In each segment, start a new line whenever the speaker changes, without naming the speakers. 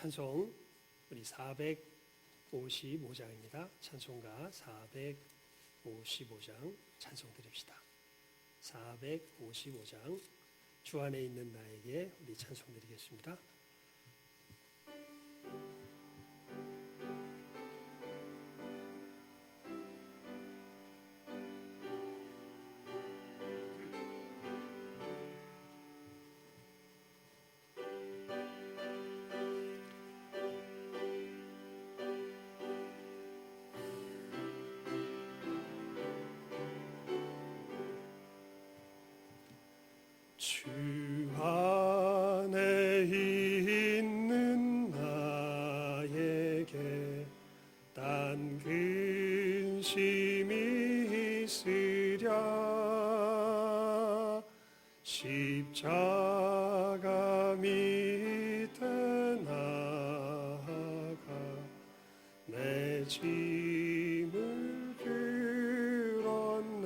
찬송 우리 455장입니다. 찬송가 455장 찬송 드립시다. 455장 주 안에 있는 나에게 우리 찬송 드리겠습니다. 주 안에 있는 나에게 딴 근심이 있으랴. 십자가 밑에 나아가 내 짐을 들었네.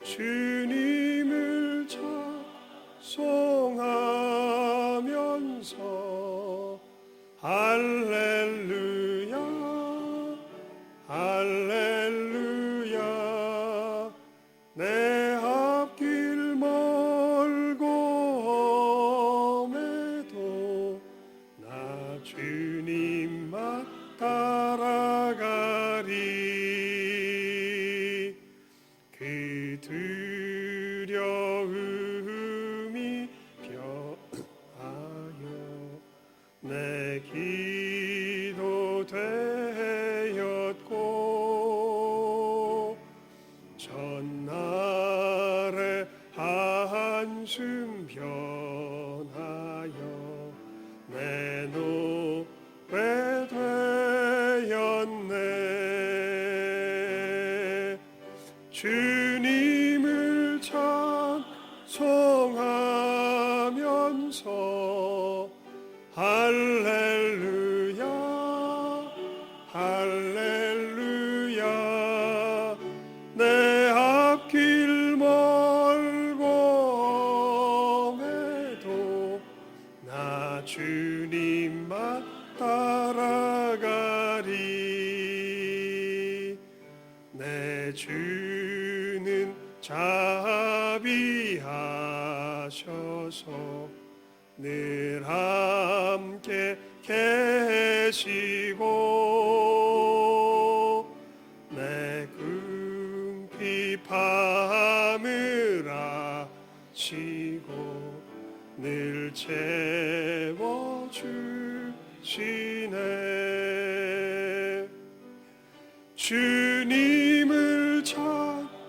주님을 찬송하면서 할렐루야 할렐루야. 내 앞길 멀고 험해도 나 주님만 따라가리. 그 두려움이 변하여 내 기도 되었고, 전날의 한숨 변하여 내 노래 되었네. 주님을 찬송하면서 할렐루야 할렐루야. 내 앞길 멀고 험해도 나 주님만 따라가리. 내 주는 자비하셔서 늘 함께 계시고, 내 궁핍함을 아시고 늘 채워주시네. 주님을 찬송하면서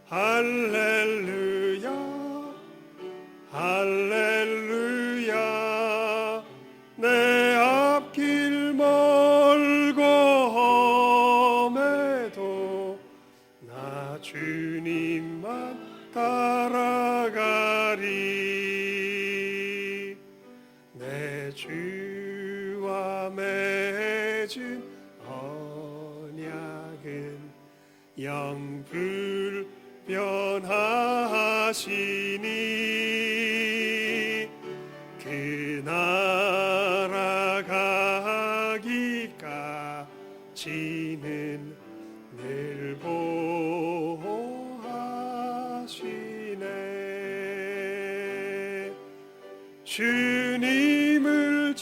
할렐루야 할렐루야. 내 앞길 멀고 험해도 나 주님만 따라가리. 내 주와 맺은 언약은 영불변하시니, 그 나라 가기까지는 늘 보호하시네. 주님을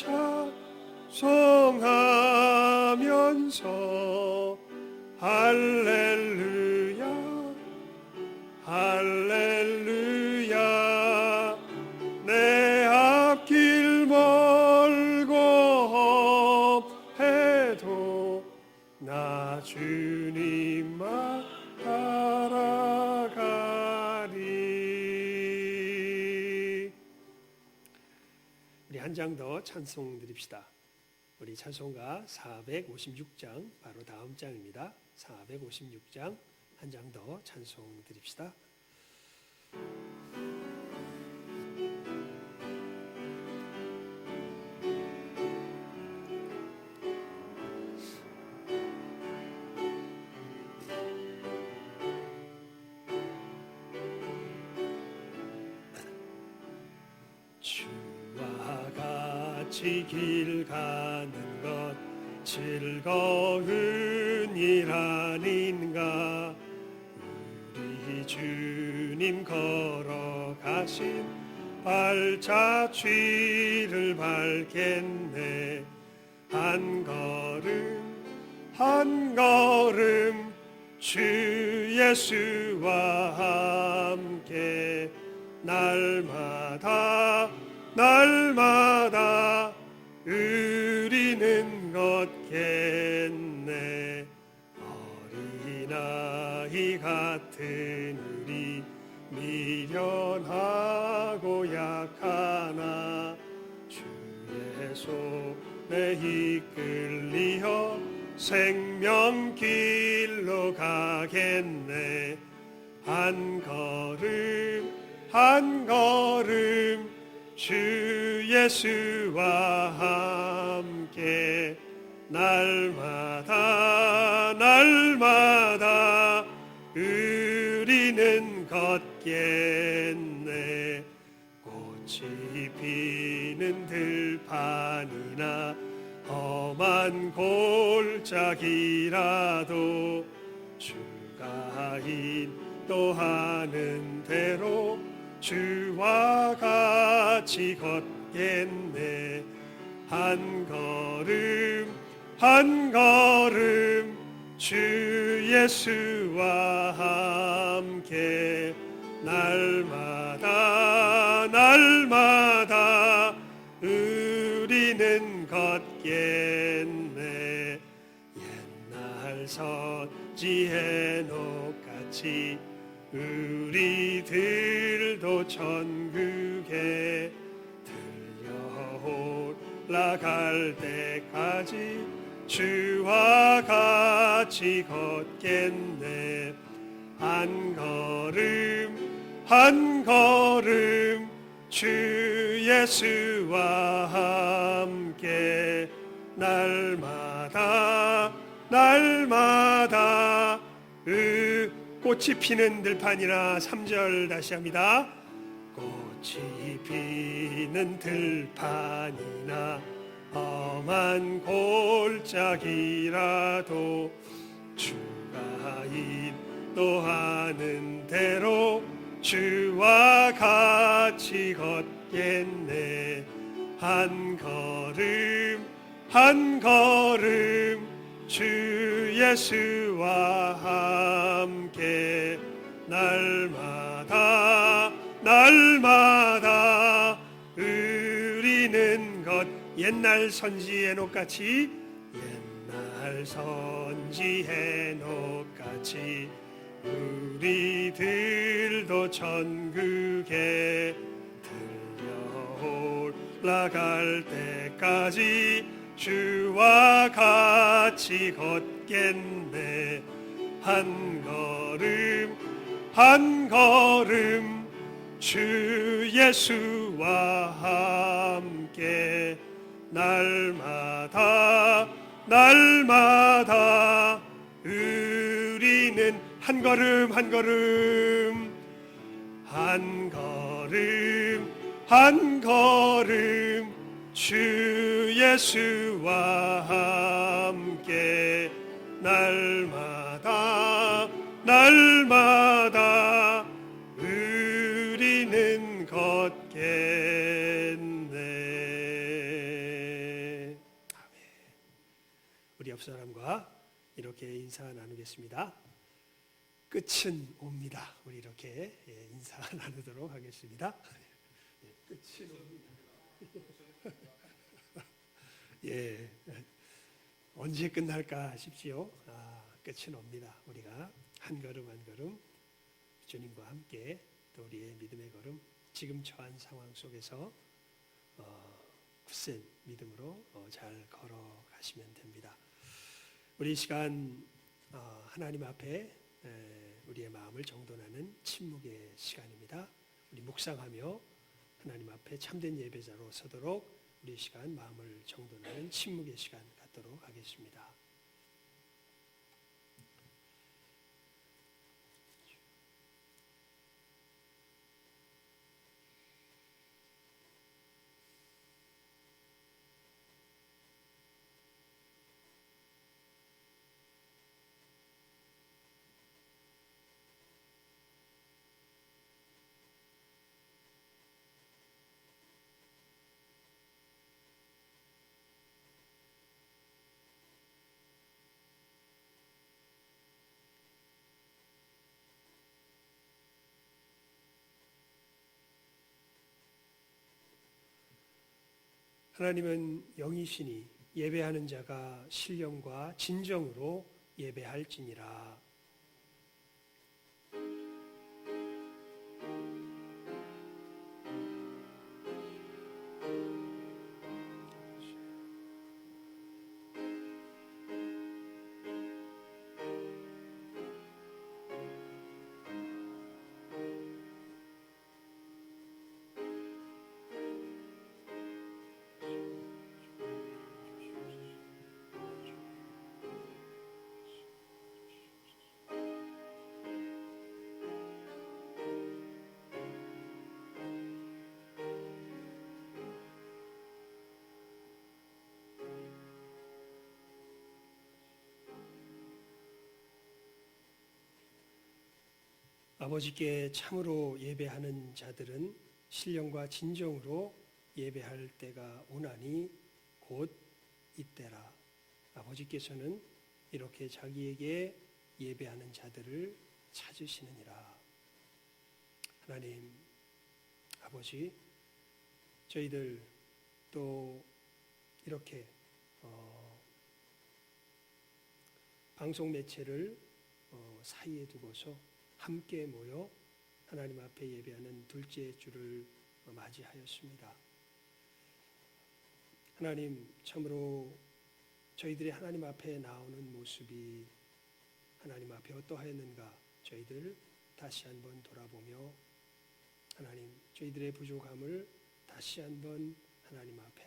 찬송하면서 할렐루야 할렐루야. 내 앞길 멀고 험해도 나 주님만 따라가리. 우리 한 장 더 찬송 드립시다. 우리 찬송가 456장 바로 다음 장입니다. 456장 한 장 더 찬송 드립시다. 같이 길 가는 것 즐거운 일 아닌가. 우리 주님 걸어가신 발자취를 밟겠네. 한 걸음 한 걸음 주 예수와 함께 날마다 날마다 우리는 걷겠네. 어린아이 같은 우리 미련하고 약하나 주의 손에 이끌리어 생명길로 가겠네. 한 걸음 한 걸음 주 예수와 함께 날마다 날마다 우리는 걷겠네. 꽃이 피는 들판이나 험한 골짜기라도 주가 인도하는 대로 주와 같이 걷겠네. 한 걸음 한 걸음 주 예수와 함께 날마다 날마다 우리는 걷겠네. 옛날 선지 해녹같이 우리들도 천국에 들려 올라갈 때까지 주와 같이 걷겠네. 한 걸음 한 걸음 주 예수와 함께 날마다 날마다 꽃이 피는 들판이나 3절 다시 합니다. 꽃이 피는 들판이나 험한 골짜기라도 주가 인도하는 대로 주와 같이 걷겠네. 한 걸음 한 걸음 주 예수와 함께 날마다 날마다 우리는 옛날 선지 해녹같이 옛날 선지 해녹같이 우리들도 천국에 들려 올라갈 때까지 주와 같이 걷겠네. 한 걸음 한 걸음 주 예수와 함께 날마다 날마다 우리는 한 걸음 한 걸음 한 걸음 한 걸음 주 예수와 함께 날마다 날마다 우리는 걷겠네. 아멘. 우리 옆 사람과 이렇게 인사 나누겠습니다. 끝은 옵니다. 우리 이렇게 인사 나누도록 하겠습니다. 끝은 옵니다. 예, 언제 끝날까 싶지요. 끝은 옵니다. 우리가 한 걸음 한 걸음 주님과 함께 또 우리의 믿음의 걸음 지금 처한 상황 속에서 굳센 믿음으로 잘 걸어가시면 됩니다. 우리 이 시간 하나님 앞에 우리의 마음을 정돈하는 침묵의 시간입니다. 우리 묵상하며 하나님 앞에 참된 예배자로 서도록 우리 이 시간 마음을 정돈하는 침묵의 시간 갖도록 하겠습니다. 하나님은 영이시니 예배하는 자가 신령과 진정으로 예배할지니라. 아버지께 참으로 예배하는 자들은 신령과 진정으로 예배할 때가 오나니 곧 이때라. 아버지께서는 이렇게 자기에게 예배하는 자들을 찾으시느니라. 하나님 아버지, 저희들 또 이렇게 방송 매체를 사이에 두고서 함께 모여 하나님 앞에 예배하는 둘째 주를 맞이하였습니다. 하나님, 참으로 저희들이 하나님 앞에 나오는 모습이 하나님 앞에 어떠하였는가 저희들 다시 한번 돌아보며 하나님, 저희들의 부족함을 다시 한번 하나님 앞에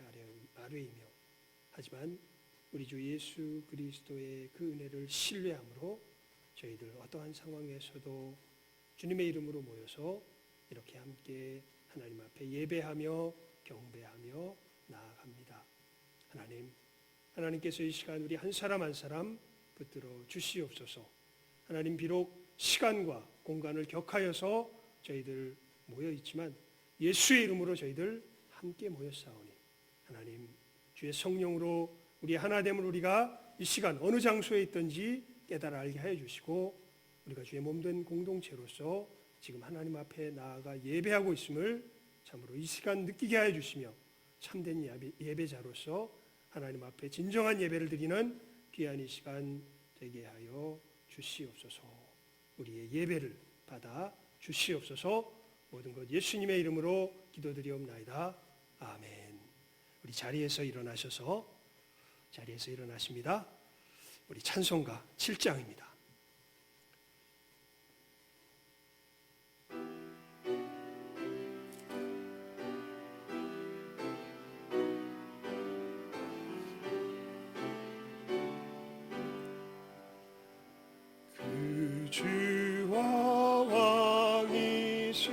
아뢰이며, 하지만 우리 주 예수 그리스도의 그 은혜를 신뢰함으로 저희들 어떠한 상황에서도 주님의 이름으로 모여서 이렇게 함께 하나님 앞에 예배하며 경배하며 나아갑니다. 하나님께서 이 시간 우리 한 사람 한 사람 붙들어 주시옵소서. 하나님, 비록 시간과 공간을 격하여서 저희들 모여 있지만 예수의 이름으로 저희들 함께 모였사오니 하나님, 주의 성령으로 우리 하나됨을 우리가 이 시간 어느 장소에 있든지 깨달아 알게 하여 주시고, 우리가 주의 몸된 공동체로서 지금 하나님 앞에 나아가 예배하고 있음을 참으로 이 시간 느끼게 하여 주시며, 참된 예배자로서 하나님 앞에 진정한 예배를 드리는 귀한 이 시간 되게 하여 주시옵소서. 우리의 예배를 받아 주시옵소서. 모든 것 예수님의 이름으로 기도드리옵나이다. 아멘. 우리 자리에서 일어나십니다. 우리 찬송가 7장입니다. 그 주와 왕이신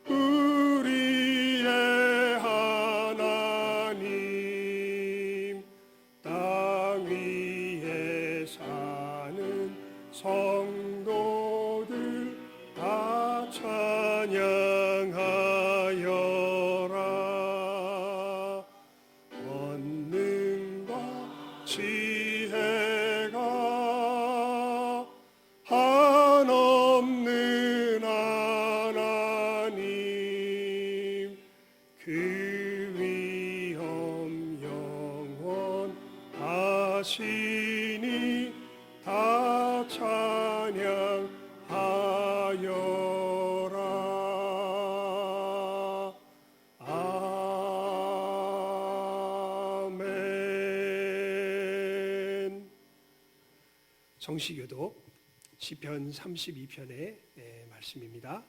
우리의 하나님, 땅 위에 사는 성도들 다 찬양하여라. 권능과 지혜가 한없는 하나님, 그 위엄 영원하시니 다 찬양하여라. 아멘. 성시교독 시편 32편의 말씀입니다.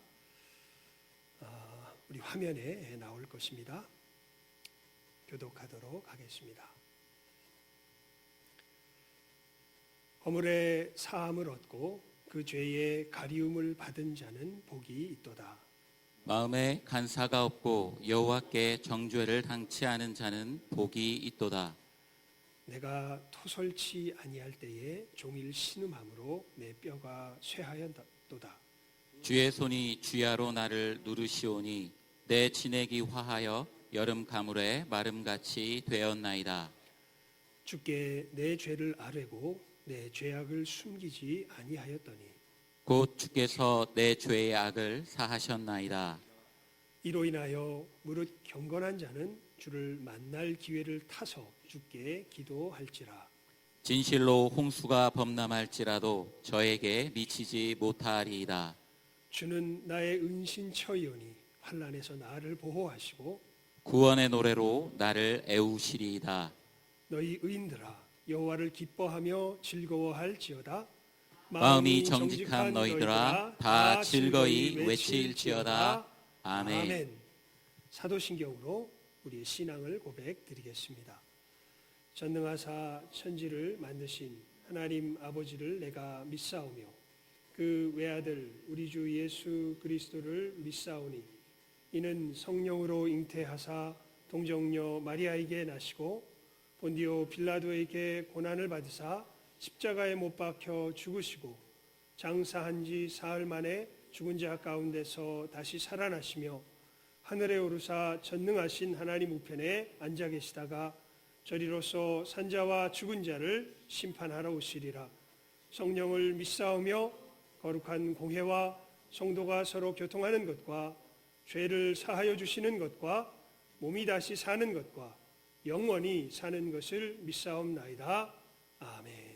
우리 화면에 나올 것입니다. 교독하도록 하겠습니다. 허물의 사함을 얻고 그 죄의 가리움을 받은 자는 복이 있도다.
마음에 간사가 없고 여호와께 정죄를 당치 않은 자는 복이 있도다.
내가 토설치 아니할 때에 종일 신음함으로 내 뼈가 쇠하였도다.
주의 손이 주야로 나를 누르시오니 내 진액이 화하여 여름 가물에 마름같이 되었나이다.
주께 내 죄를 아뢰고 내 죄악을 숨기지 아니하였더니
곧 주께서 내 죄의 악을 사하셨나이다.
이로 인하여 무릇 경건한 자는 주를 만날 기회를 타서 주께 기도할지라.
진실로 홍수가 범람할지라도 저에게 미치지 못하리이다.
주는 나의 은신처이오니 환난에서 나를 보호하시고
구원의 노래로 나를 애우시리이다.
너희 의인들아 여호와를 기뻐하며 즐거워할지어다.
마음이 정직한 너희들아 다 즐거이 외칠지어다. 아멘.
사도신경으로 우리의 신앙을 고백드리겠습니다. 전능하사 천지를 만드신 하나님 아버지를 내가 믿사오며 그 외아들 우리 주 예수 그리스도를 믿사오니 이는 성령으로 잉태하사 동정녀 마리아에게 나시고 본디오 빌라도에게 고난을 받으사 십자가에 못 박혀 죽으시고 장사한 지 사흘 만에 죽은 자 가운데서 다시 살아나시며 하늘에 오르사 전능하신 하나님 우편에 앉아 계시다가 저리로서 산자와 죽은 자를 심판하러 오시리라. 성령을 믿사오며 거룩한 공회와 성도가 서로 교통하는 것과 죄를 사하여 주시는 것과 몸이 다시 사는 것과 영원히 사는 것을 믿사옵나이다. 아멘.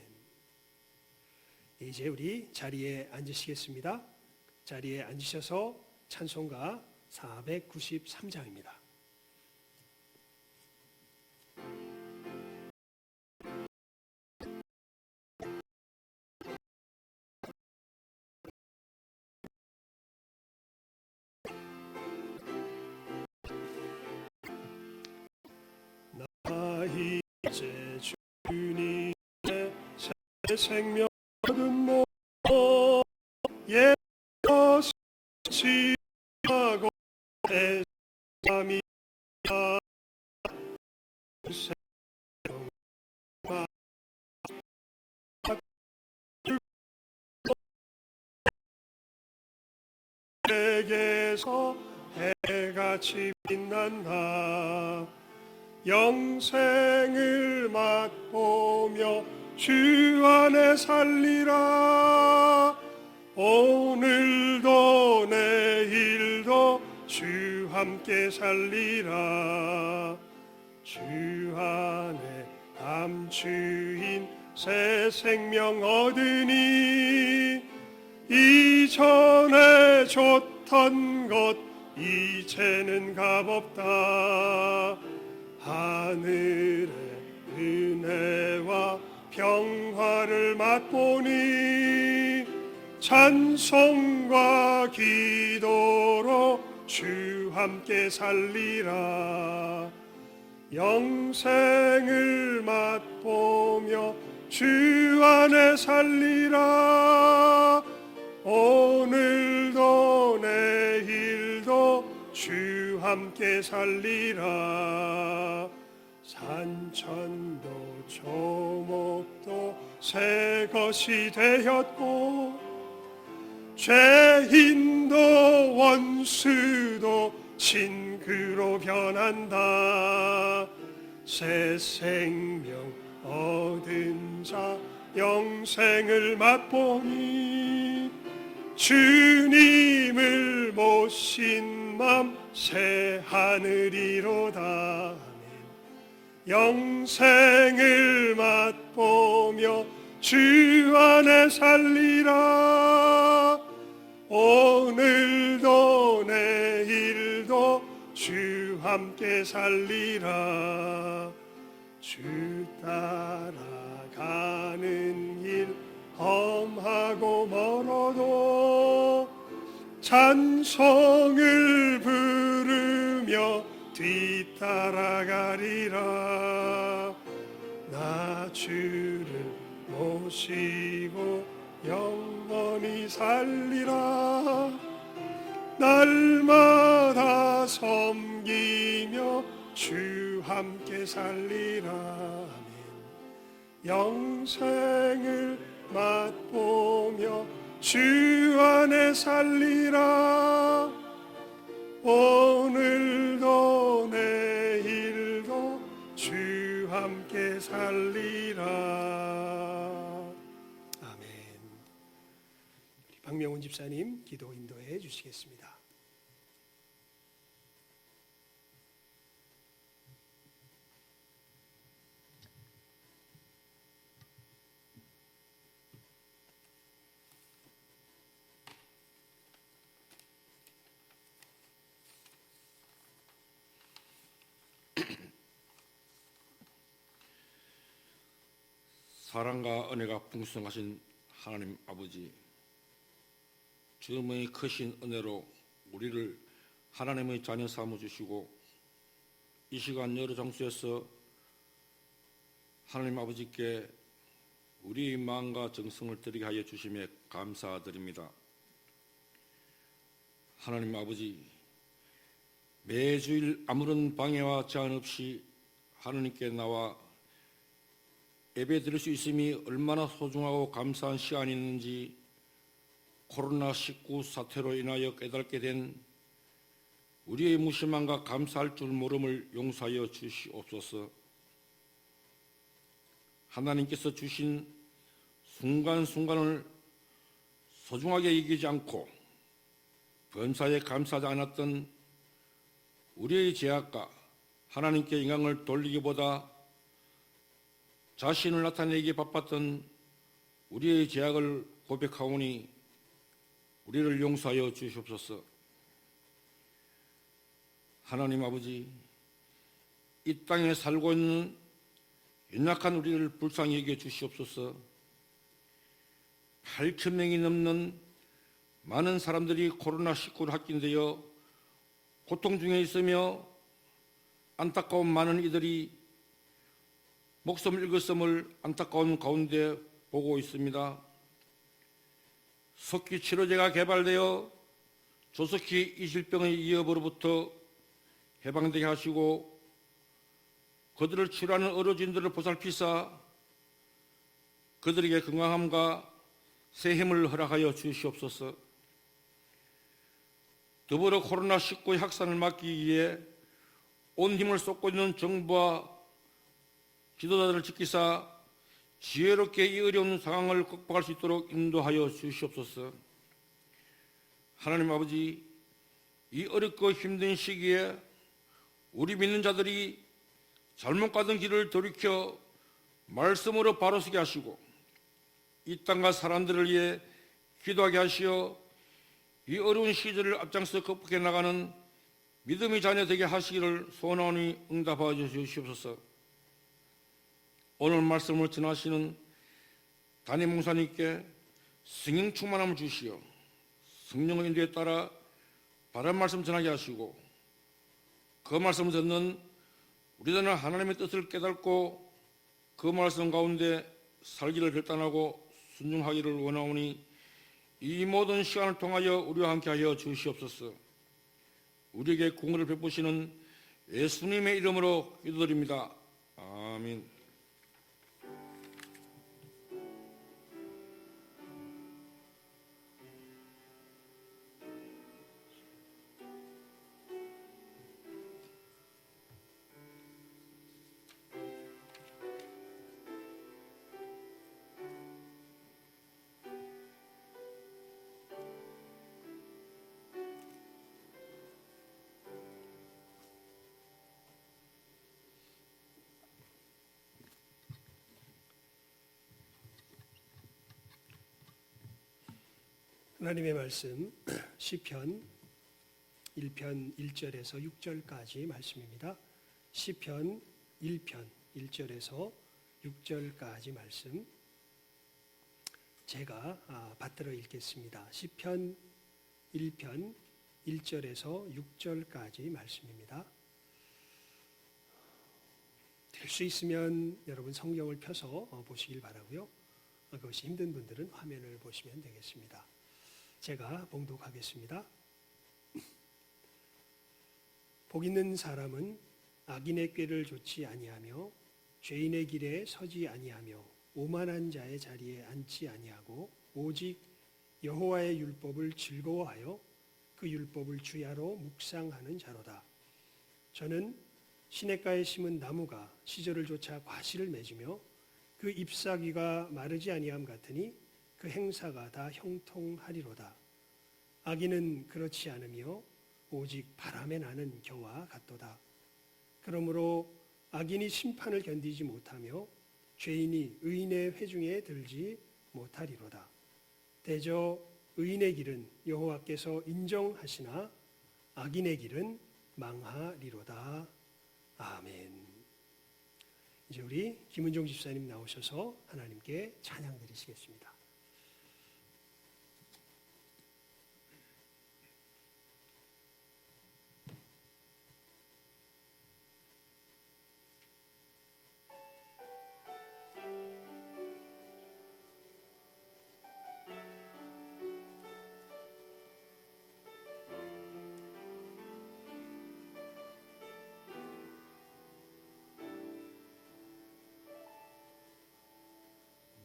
이제 우리 자리에 앉으시겠습니다. 자리에 앉으셔서 찬송가 493장입니다. 나 이제 주님의 새 생명 얻은 몸 예수 지하고 대삼이 내게서 해같이 빛난다. 영생을 맛보며 주 안에 살리라. 오늘도 내일도 주 함께 살리라. 주 안에 감추인 새 생명 얻으니 이전에 좋던 것 이제는 값없다. 하늘의 은혜와 평화를 맛보니 찬송과 기도로 주 함께 살리라. 영생을 맛보며 주 안에 살리라. 오늘도 내일도 주 함께 살리라. 산천도 조목도 새 것이 되었고 죄인도 원수도 친구로 변한다. 새 생명 얻은 자 영생을 맛보니 주님을 모신 맘 새 하늘이로다. 영생을 맛보며 주 안에 살리라. 오늘도 내일도 주 함께 살리라. 주 따라가는 길 험하고 멀어도 찬송을 부르며 뒤따라가리라. 나 주를 모시고 영원히 살리라. 날마다 섬기며 주 함께 살리라. 아멘. 영생을 맛보며 주 안에 살리라. 오늘도 내일도 주 함께 살리라. 아멘. 우리 박명훈 집사님 기도 인도해 주시겠습니다.
사랑과 은혜가 풍성하신 하나님 아버지, 주님의 크신 은혜로 우리를 하나님의 자녀 삼아 주시고 이 시간 여러 장소에서 하나님 아버지께 우리의 마음과 정성을 드리게 하여 주심에 감사드립니다. 하나님 아버지, 매주일 아무런 방해와 제한 없이 하나님께 나와 예배 드릴 수 있음이 얼마나 소중하고 감사한 시간이 있는지 코로나19 사태로 인하여 깨닫게 된 우리의 무심함과 감사할 줄 모름을 용서하여 주시옵소서. 하나님께서 주신 순간순간을 소중하게 여기지 않고 범사에 감사하지 않았던 우리의 죄악과 하나님께 영광을 돌리기보다 자신을 나타내기에 바빴던 우리의 죄악을 고백하오니 우리를 용서하여 주시옵소서. 하나님 아버지, 이 땅에 살고 있는 연약한 우리를 불쌍히 여겨 주시옵소서. 8,000명이 넘는 많은 사람들이 코로나19로 확진되어 고통 중에 있으며 안타까운 많은 이들이 목숨을 잃었음을 안타까운 가운데 보고 있습니다. 속히 치료제가 개발되어 조속히 이 질병의 위협으로부터 해방되게 하시고 그들을 치료하는 의료진들을 보살피사 그들에게 건강함과 새 힘을 허락하여 주시옵소서. 더불어 코로나19 확산을 막기 위해 온 힘을 쏟고 있는 정부와 지도자들을 지키사 지혜롭게 이 어려운 상황을 극복할 수 있도록 인도하여 주시옵소서. 하나님 아버지, 이 어렵고 힘든 시기에 우리 믿는 자들이 잘못 가던 길을 돌이켜 말씀으로 바로 서게 하시고 이 땅과 사람들을 위해 기도하게 하시어 이 어려운 시절을 앞장서 극복해 나가는 믿음의 자녀 되게 하시기를 소원하오니 응답하여 주시옵소서. 오늘 말씀을 전하시는 담임 목사님께 성령 충만함을 주시어 성령의 인도에 따라 바른 말씀 전하게 하시고 그 말씀을 듣는 우리들은 하나님의 뜻을 깨닫고 그 말씀 가운데 살기를 결단하고 순종하기를 원하오니 이 모든 시간을 통하여 우리와 함께하여 주시옵소서. 우리에게 공의를 베푸시는 예수님의 이름으로 기도드립니다. 아멘.
하나님의 말씀 시편 1편 1절에서 6절까지 말씀입니다. 시편 1편 1절에서 6절까지 말씀 제가 받들어 읽겠습니다. 시편 1편 1절에서 6절까지 말씀입니다. 될 수 있으면 여러분 성경을 펴서 보시길 바라고요. 그것이 힘든 분들은 화면을 보시면 되겠습니다. 제가 봉독하겠습니다. 복 있는 사람은 악인의 꾀를 좇지 아니하며 죄인의 길에 서지 아니하며 오만한 자의 자리에 앉지 아니하고 오직 여호와의 율법을 즐거워하여 그 율법을 주야로 묵상하는 자로다. 저는 시냇가에 심은 나무가 시절을 쫓아 과실을 맺으며 그 잎사귀가 마르지 아니함 같으니 그 행사가 다 형통하리로다. 악인은 그렇지 않으며 오직 바람에 나는 겨와 같도다. 그러므로 악인이 심판을 견디지 못하며 죄인이 의인의 회중에 들지 못하리로다. 대저 의인의 길은 여호와께서 인정하시나 악인의 길은 망하리로다. 아멘. 이제 우리 김은종 집사님 나오셔서 하나님께 찬양 드리시겠습니다.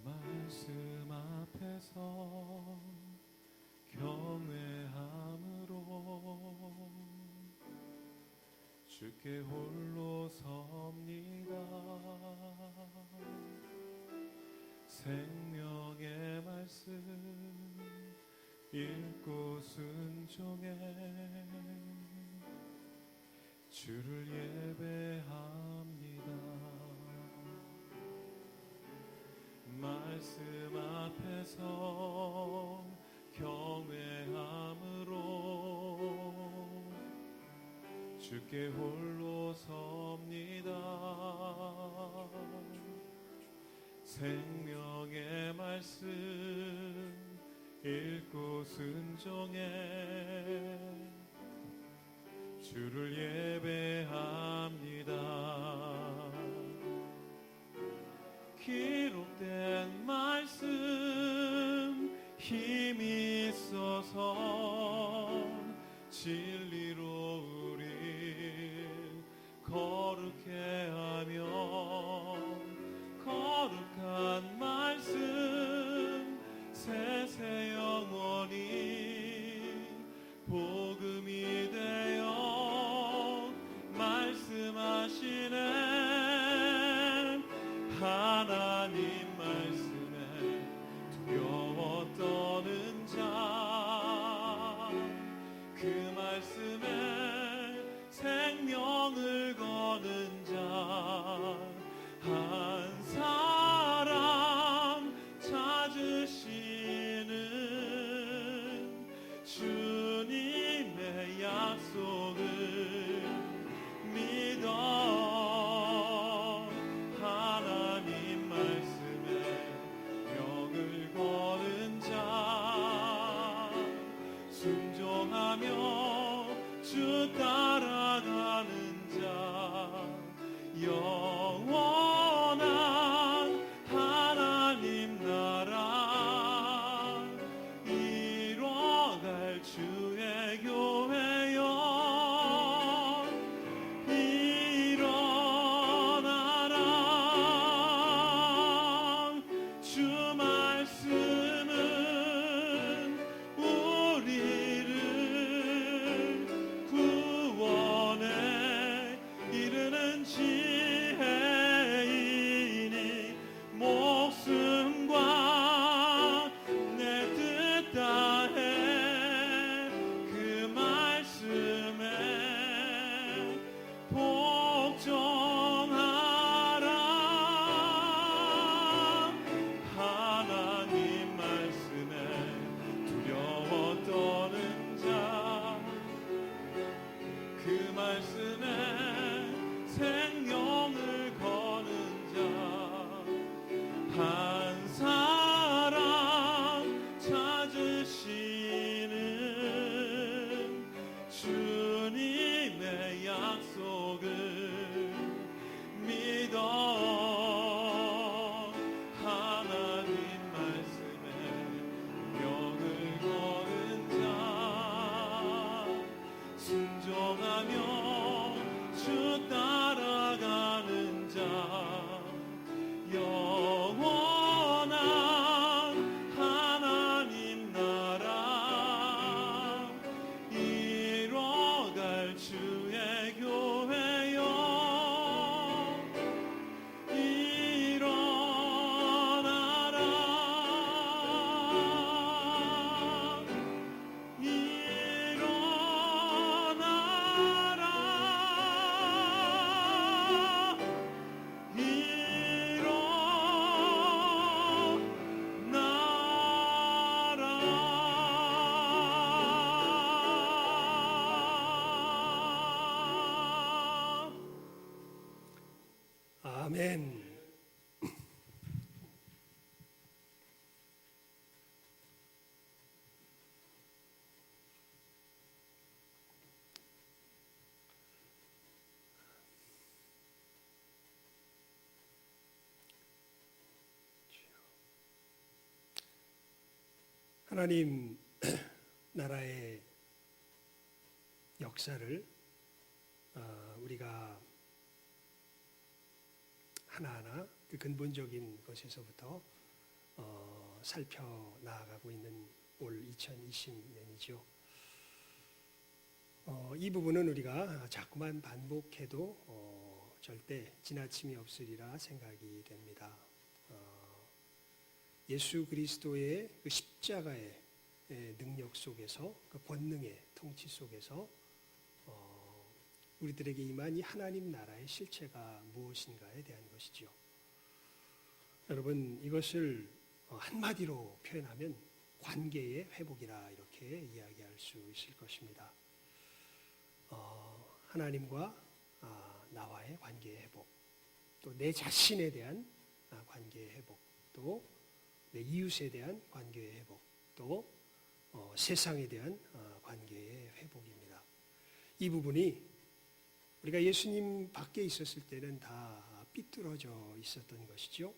말씀 앞에서 경외함으로 주께 홀로 섭니다. 생명의 말씀 읽고 순종해 주를 예배합니다. 말씀 앞에서 경외함으로 주께 홀로 섭니다. 생명의 말씀 읽고 순종해 주를 예배합니다. 기록된 말씀 힘이 있어서 진리로 우리 거룩해 하며 거룩한 말씀 세세 영원히 복음이 되어 말씀하시네. 하나님 말씀에 두려워 떠는 자, 그 말씀에 생명을 거는 자, 한 사람 찾으시는 주님의 약속을 믿어. 하나님 말씀에 명을 거는 자, 순종하며 주 따라가는 자, 영원한 하나님 나라 이뤄갈 주의 교회여 일어나라. 주 말씀은 우리를 구원에 이르는 지혜이니 목숨과 내 뜻 다해 그 말씀에 복종하라. 하나님 말씀에 두려워 떠는 자, 그 말씀에 생명
아멘. 하나님 나라의 역사를 우리가 하나하나 그 근본적인 것에서부터 살펴 나아가고 있는 올 2020년이죠. 이 부분은 우리가 자꾸만 반복해도 절대 지나침이 없으리라 생각이 됩니다. 예수 그리스도의 그 십자가의 능력 속에서, 그 권능의 통치 속에서 우리들에게 임한 이 하나님 나라의 실체가 무엇인가에 대한 것이죠. 여러분, 이것을 한마디로 표현하면 관계의 회복이라 이렇게 이야기할 수 있을 것입니다. 하나님과 나와의 관계의 회복, 또 내 자신에 대한 관계의 회복, 또 내 이웃에 대한 관계의 회복, 또 세상에 대한 관계의 회복입니다. 이 부분이 우리가 예수님 밖에 있었을 때는 다 삐뚤어져 있었던 것이죠.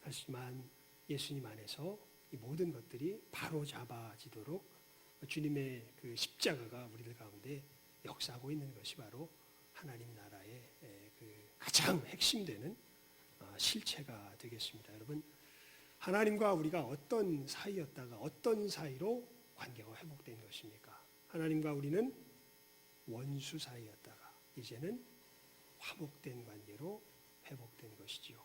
하지만 예수님 안에서 이 모든 것들이 바로 잡아지도록 주님의 그 십자가가 우리들 가운데 역사하고 있는 것이 바로 하나님 나라의 그 가장 핵심되는 실체가 되겠습니다. 여러분, 하나님과 우리가 어떤 사이였다가 어떤 사이로 관계가 회복된 것입니까? 하나님과 우리는 원수 사이였다가 이제는 화목된 관계로 회복된 것이지요.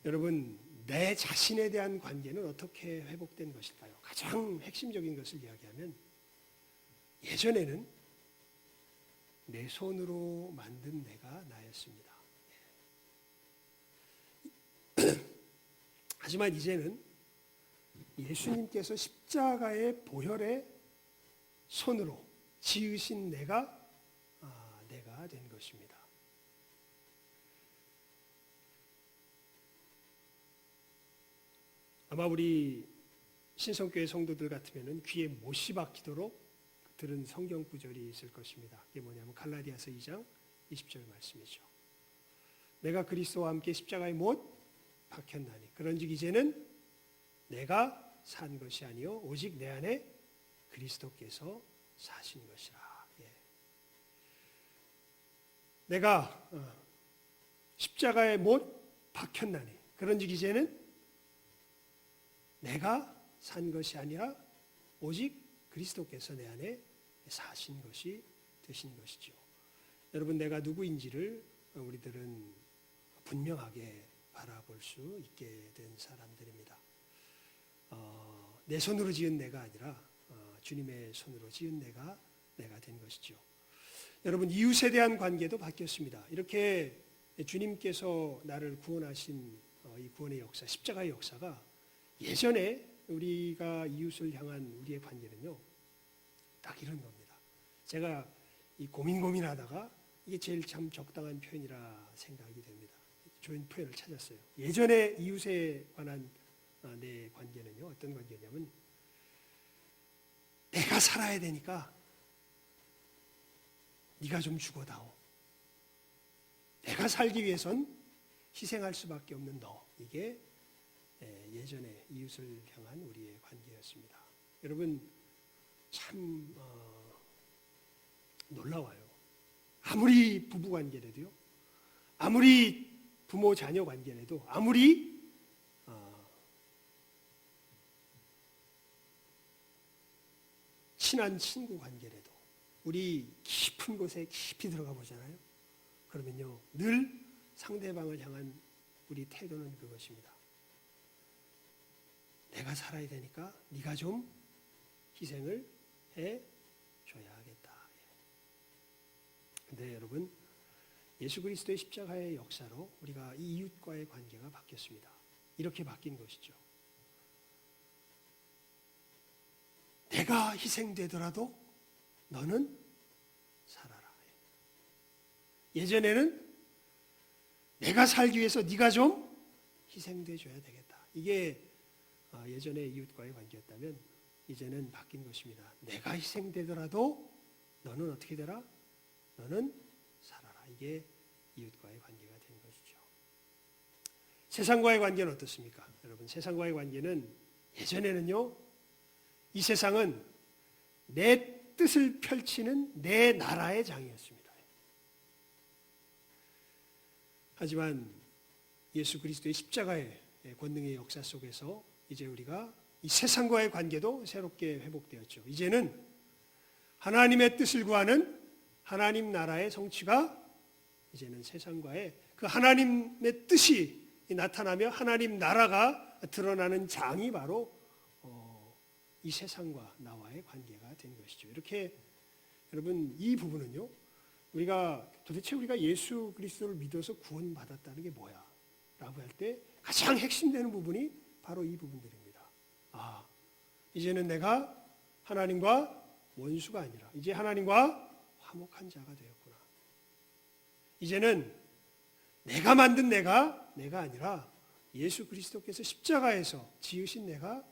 여러분, 내 자신에 대한 관계는 어떻게 회복된 것일까요? 가장 핵심적인 것을 이야기하면 예전에는 내 손으로 만든 내가 나였습니다. 하지만 이제는 예수님께서 십자가의 보혈의 손으로 지으신 내가 된 것입니다. 아마 우리 신성교회 성도들 같으면 귀에 못이 박히도록 들은 성경 구절이 있을 것입니다. 그게 뭐냐면 갈라디아서 2장 20절 말씀이죠. 내가 그리스도와 함께 십자가에 못 박혔나니 그런즉 이제는 내가 산 것이 아니요 오직 내 안에 그리스도께서 사신 것이라. 내가 십자가에 못 박혔나니 그런즉 이제는 내가 산 것이 아니라 오직 그리스도께서 내 안에 사신 것이 되신 것이죠. 여러분, 내가 누구인지를 우리들은 분명하게 바라볼 수 있게 된 사람들입니다. 내 손으로 지은 내가 아니라 주님의 손으로 지은 내가 된 것이죠. 여러분, 이웃에 대한 관계도 바뀌었습니다. 이렇게 주님께서 나를 구원하신 이 구원의 역사, 십자가의 역사가 예전에 우리가 이웃을 향한 우리의 관계는요, 딱 이런 겁니다. 제가 이 고민하다가 이게 제일 참 적당한 표현이라 생각이 됩니다. 좋은 표현을 찾았어요. 예전에 이웃에 관한 내 관계는요, 어떤 관계냐면 내가 살아야 되니까 네가 좀 죽어다오. 내가 살기 위해선 희생할 수밖에 없는 너. 이게 예전에 이웃을 향한 우리의 관계였습니다. 여러분, 참 놀라워요. 아무리 부부 관계라도요, 아무리 부모 자녀 관계라도, 아무리 친한 친구 관계라도 우리 깊은 곳에 깊이 들어가 보잖아요. 그러면요, 늘 상대방을 향한 우리 태도는 그것입니다. 내가 살아야 되니까 네가 좀 희생을 해줘야 하겠다. 근데 여러분, 예수 그리스도의 십자가의 역사로 우리가 이 이웃과의 관계가 바뀌었습니다. 이렇게 바뀐 것이죠. 내가 희생되더라도 너는 살아라. 예전에는 내가 살기 위해서 네가 좀 희생돼 줘야 되겠다. 이게 예전의 이웃과의 관계였다면 이제는 바뀐 것입니다. 내가 희생되더라도 너는 어떻게 되라? 너는 살아라. 이게 이웃과의 관계가 된 것이죠. 세상과의 관계는 어떻습니까? 여러분, 세상과의 관계는 예전에는요, 이 세상은 내 뜻을 펼치는 내 나라의 장이었습니다. 하지만 예수 그리스도의 십자가의 권능의 역사 속에서 이제 우리가 이 세상과의 관계도 새롭게 회복되었죠. 이제는 하나님의 뜻을 구하는 하나님 나라의 성취가 이제는 세상과의 그 하나님의 뜻이 나타나며 하나님 나라가 드러나는 장이 바로 이 세상과 나와의 관계가 된 것이죠. 이렇게 여러분, 이 부분은요, 도대체 우리가 예수 그리스도를 믿어서 구원받았다는 게 뭐야? 라고 할 때 가장 핵심되는 부분이 바로 이 부분들입니다. 이제는 내가 하나님과 원수가 아니라 이제 하나님과 화목한 자가 되었구나. 이제는 내가 만든 내가 아니라 예수 그리스도께서 십자가에서 지으신 내가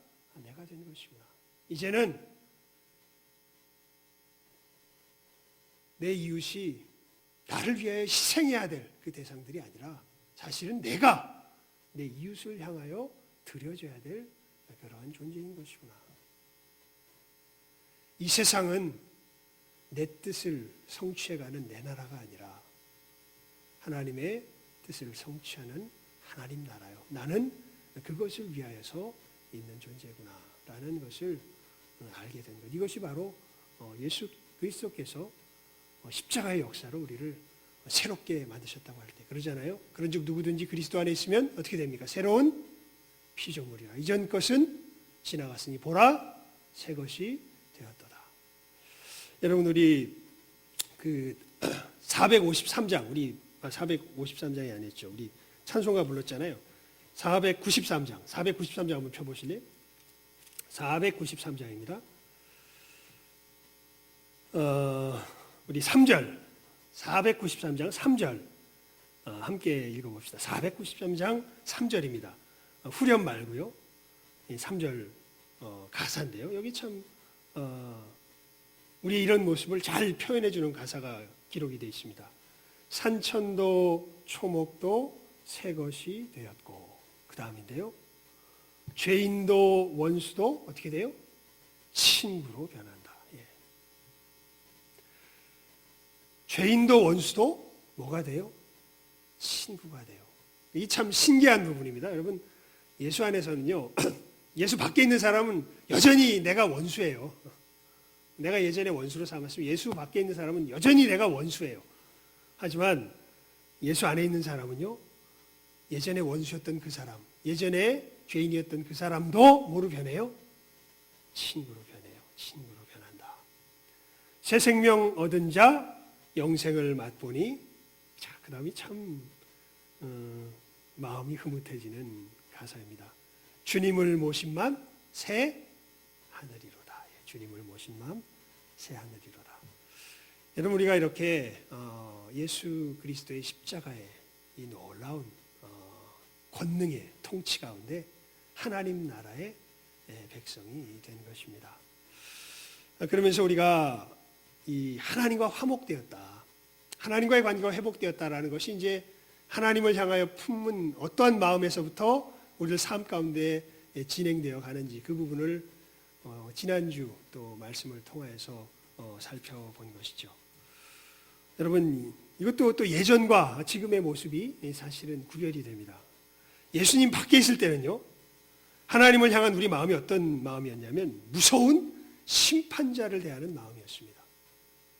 된 것이구나. 이제는 내 이웃이 나를 위하여 희생해야 될 그 대상들이 아니라 사실은 내가 내 이웃을 향하여 드려줘야 될 그러한 존재인 것이구나. 이 세상은 내 뜻을 성취해가는 내 나라가 아니라 하나님의 뜻을 성취하는 하나님 나라요. 나는 그것을 위하여서 있는 존재구나 라는 것을 알게 된 것. 이것이 바로 예수 그리스도께서 십자가의 역사로 우리를 새롭게 만드셨다고 할 때 그러잖아요. 그런즉 누구든지 그리스도 안에 있으면 어떻게 됩니까? 새로운 피조물이라. 이전 것은 지나갔으니 보라 새 것이 되었도다. 여러분, 우리 그 453장, 우리 453장이 아니었죠. 우리 찬송가 불렀잖아요. 493장 한번 펴보실래요? 493장입니다. 우리 3절, 493장 3절 함께 읽어봅시다. 493장 3절입니다. 후렴 말고요. 3절 가사인데요. 여기 참 우리 이런 모습을 잘 표현해 주는 가사가 기록이 되어 있습니다. 산천도 초목도 새 것이 되었고, 그 다음인데요. 죄인도 원수도 어떻게 돼요? 친구로 변한다. 죄인도 원수도 뭐가 돼요? 친구가 돼요. 이 참 신기한 부분입니다. 여러분, 예수 안에서는요, 예수 밖에 있는 사람은 여전히 내가 원수예요. 내가 예전에 원수로 삼았으면 예수 밖에 있는 사람은 여전히 내가 원수예요. 하지만 예수 안에 있는 사람은요, 예전에 원수였던 그 사람, 예전에 죄인이었던 그 사람도 뭐로 변해요? 친구로 변해요. 친구로 변한다. 새 생명 얻은 자 영생을 맛보니, 자, 그 다음이 참 마음이 흐뭇해지는 가사입니다. 주님을 모신 맘 새 하늘이로다. 주님을 모신 맘 새 하늘이로다. 여러분, 우리가 이렇게 예수 그리스도의 십자가의 이 놀라운 권능의 통치 가운데 하나님 나라의 백성이 된 것입니다. 그러면서 우리가 이 하나님과 화목되었다, 하나님과의 관계가 회복되었다라는 것이 이제 하나님을 향하여 품은 어떠한 마음에서부터 우리들 삶 가운데 진행되어 가는지 그 부분을 지난주 또 말씀을 통해서 살펴본 것이죠. 여러분, 이것도 또 예전과 지금의 모습이 사실은 구별이 됩니다. 예수님 밖에 있을 때는요, 하나님을 향한 우리 마음이 어떤 마음이었냐면 무서운 심판자를 대하는 마음이었습니다.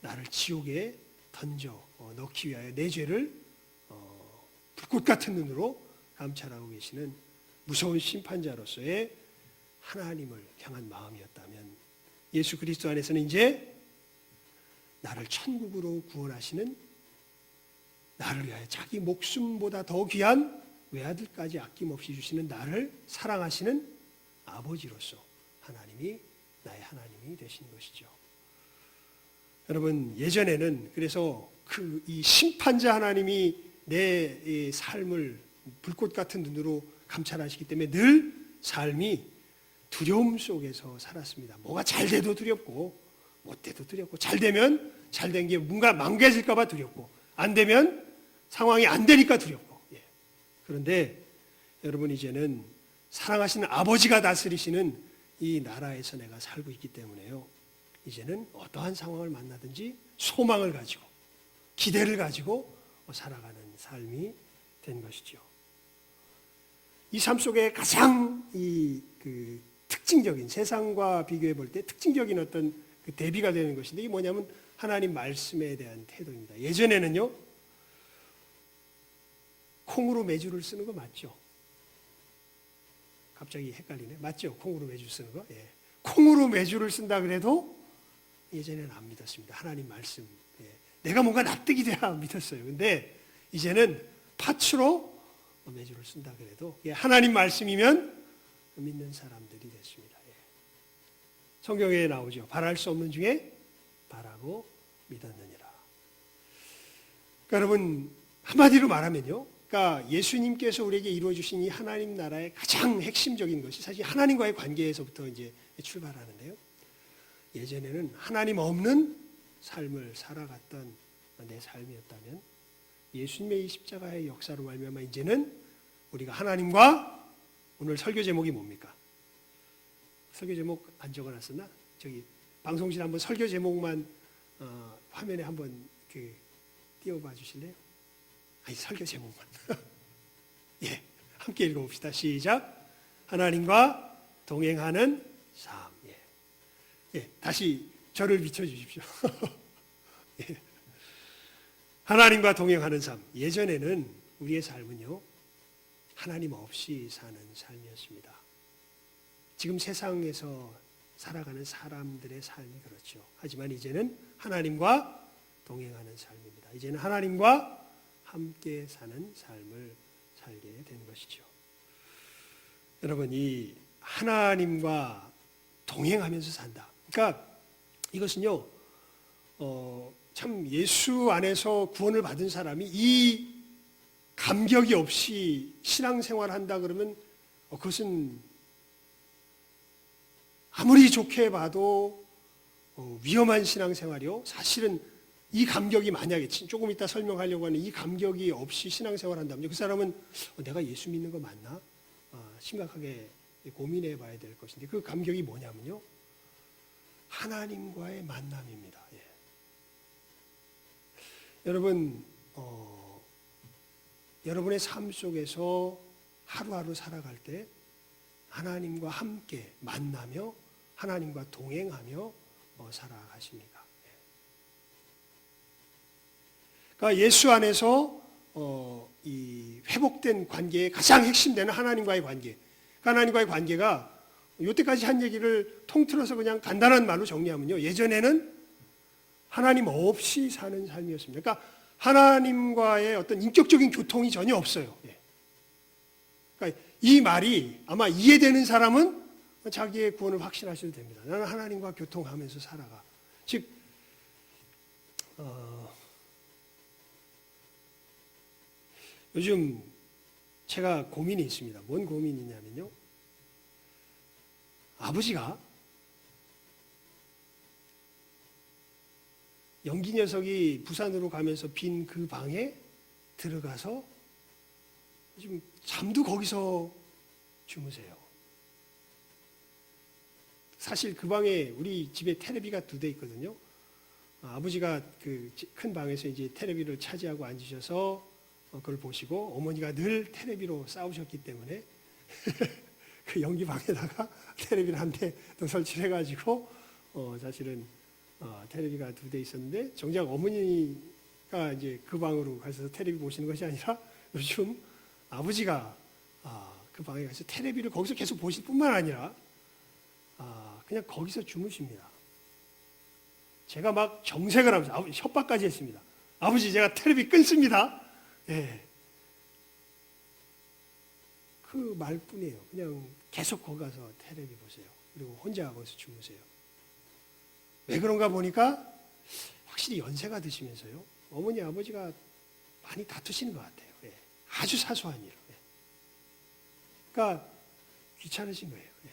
나를 지옥에 던져 넣기 위하여 내 죄를 불꽃 같은 눈으로 감찰하고 계시는 무서운 심판자로서의 하나님을 향한 마음이었다면, 예수 그리스도 안에서는 이제 나를 천국으로 구원하시는, 나를 위하여 자기 목숨보다 더 귀한 외아들까지 아낌없이 주시는 나를 사랑하시는 아버지로서 하나님이 나의 하나님이 되신 것이죠. 여러분, 예전에는 그래서 이 심판자 하나님이 내 이 삶을 불꽃 같은 눈으로 감찰하시기 때문에 늘 삶이 두려움 속에서 살았습니다. 뭐가 잘 돼도 두렵고 못 돼도 두렵고, 잘 되면 잘 된 게 뭔가 망가질까 봐 두렵고, 안 되면 상황이 안 되니까 두렵고. 예. 그런데 여러분, 이제는 사랑하시는 아버지가 다스리시는 이 나라에서 내가 살고 있기 때문에요, 이제는 어떠한 상황을 만나든지 소망을 가지고 기대를 가지고 살아가는 삶이 된 것이죠. 이 삶 속에 가장 특징적인, 세상과 비교해 볼 때 특징적인 어떤 그 대비가 되는 것인데, 이게 뭐냐면 하나님 말씀에 대한 태도입니다. 예전에는요, 콩으로 메주를 쓰는 거 맞죠? 갑자기 헷갈리네. 맞죠? 콩으로 메주 쓰는 거. 예. 콩으로 메주를 쓴다 그래도 예전에는 안 믿었습니다. 하나님 말씀. 예. 내가 뭔가 납득이 돼야 믿었어요. 근데 이제는 팥으로 메주를 쓴다 그래도 하나님 말씀이면 믿는 사람들이 됐습니다. 예. 성경에 나오죠. 바랄 수 없는 중에 바라고 믿었느니라. 그러니까 여러분, 한마디로 말하면요, 그러니까 예수님께서 우리에게 이루어 주신 이 하나님 나라의 가장 핵심적인 것이 사실 하나님과의 관계에서부터 이제 출발하는데요. 예전에는 하나님 없는 삶을 살아갔던 내 삶이었다면, 예수님의 이 십자가의 역사로 말미암아 이제는 우리가 하나님과, 오늘 설교 제목이 뭡니까? 설교 제목 안 적어놨었나? 저기 방송실 한번 설교 제목만 화면에 한번 띄워봐 주실래요? 아니, 설교 제목만. 예, 함께 읽어봅시다. 시작. 하나님과 동행하는 삶. 예, 예, 다시 저를 비춰주십시오. 예. 하나님과 동행하는 삶. 예전에는 우리의 삶은요, 하나님 없이 사는 삶이었습니다. 지금 세상에서 살아가는 사람들의 삶이 그렇죠. 하지만 이제는 하나님과 동행하는 삶입니다. 이제는 하나님과 함께 사는 삶을 살게 된 것이죠. 여러분, 이 하나님과 동행하면서 산다. 그러니까 이것은요, 참 예수 안에서 구원을 받은 사람이 이 감격이 없이 신앙생활을 한다 그러면 그것은 아무리 좋게 봐도 위험한 신앙생활이요. 사실은 이 감격이 만약에 조금 이따 설명하려고 하는 이 감격이 없이 신앙생활을 한다면 그 사람은 내가 예수 믿는 거 맞나? 심각하게 고민해 봐야 될 것인데, 그 감격이 뭐냐면요, 하나님과의 만남입니다. 예. 여러분, 여러분의 삶 속에서 하루하루 살아갈 때 하나님과 함께 만나며 하나님과 동행하며 살아가십니까? 예. 그러니까 예수 안에서 이 회복된 관계의 가장 핵심되는 하나님과의 관계. 하나님과의 관계가 이때까지 한 얘기를 통틀어서 그냥 간단한 말로 정리하면요, 예전에는 하나님 없이 사는 삶이었습니다. 그러니까 하나님과의 어떤 인격적인 교통이 전혀 없어요. 예. 그러니까 이 말이 아마 이해되는 사람은 자기의 구원을 확신하셔도 됩니다. 나는 하나님과 교통하면서 살아가. 즉, 요즘 제가 고민이 있습니다. 뭔 고민이냐면요, 아버지가 연기 녀석이 부산으로 가면서 빈 그 방에 들어가서 지금 잠도 거기서 주무세요. 사실 그 방에 우리 집에 테레비가 2대 있거든요. 아버지가 그 큰 방에서 이제 테레비를 차지하고 앉으셔서 그걸 보시고, 어머니가 늘 테레비로 싸우셨기 때문에 그 연기 방에다가 테레비를 한 대 더 설치를 해가지고 사실은 테레비가 2대 있었는데, 정작 어머니가 이제 그 방으로 가셔서 테레비 보시는 것이 아니라 요즘 아버지가 그 방에 가서 테레비를 거기서 계속 보실 뿐만 아니라 그냥 거기서 주무십니다. 제가 막 정색을 하면서 협박까지 했습니다. 아버지, 제가 테레비 끊습니다. 예. 그 말뿐이에요. 그냥 계속 거기 가서 테레비 보세요. 그리고 혼자 거기서 주무세요. 왜 그런가 보니까 확실히 연세가 드시면서요, 어머니 아버지가 많이 다투시는 것 같아요. 예. 아주 사소한 일로. 예. 그러니까 귀찮으신 거예요. 예.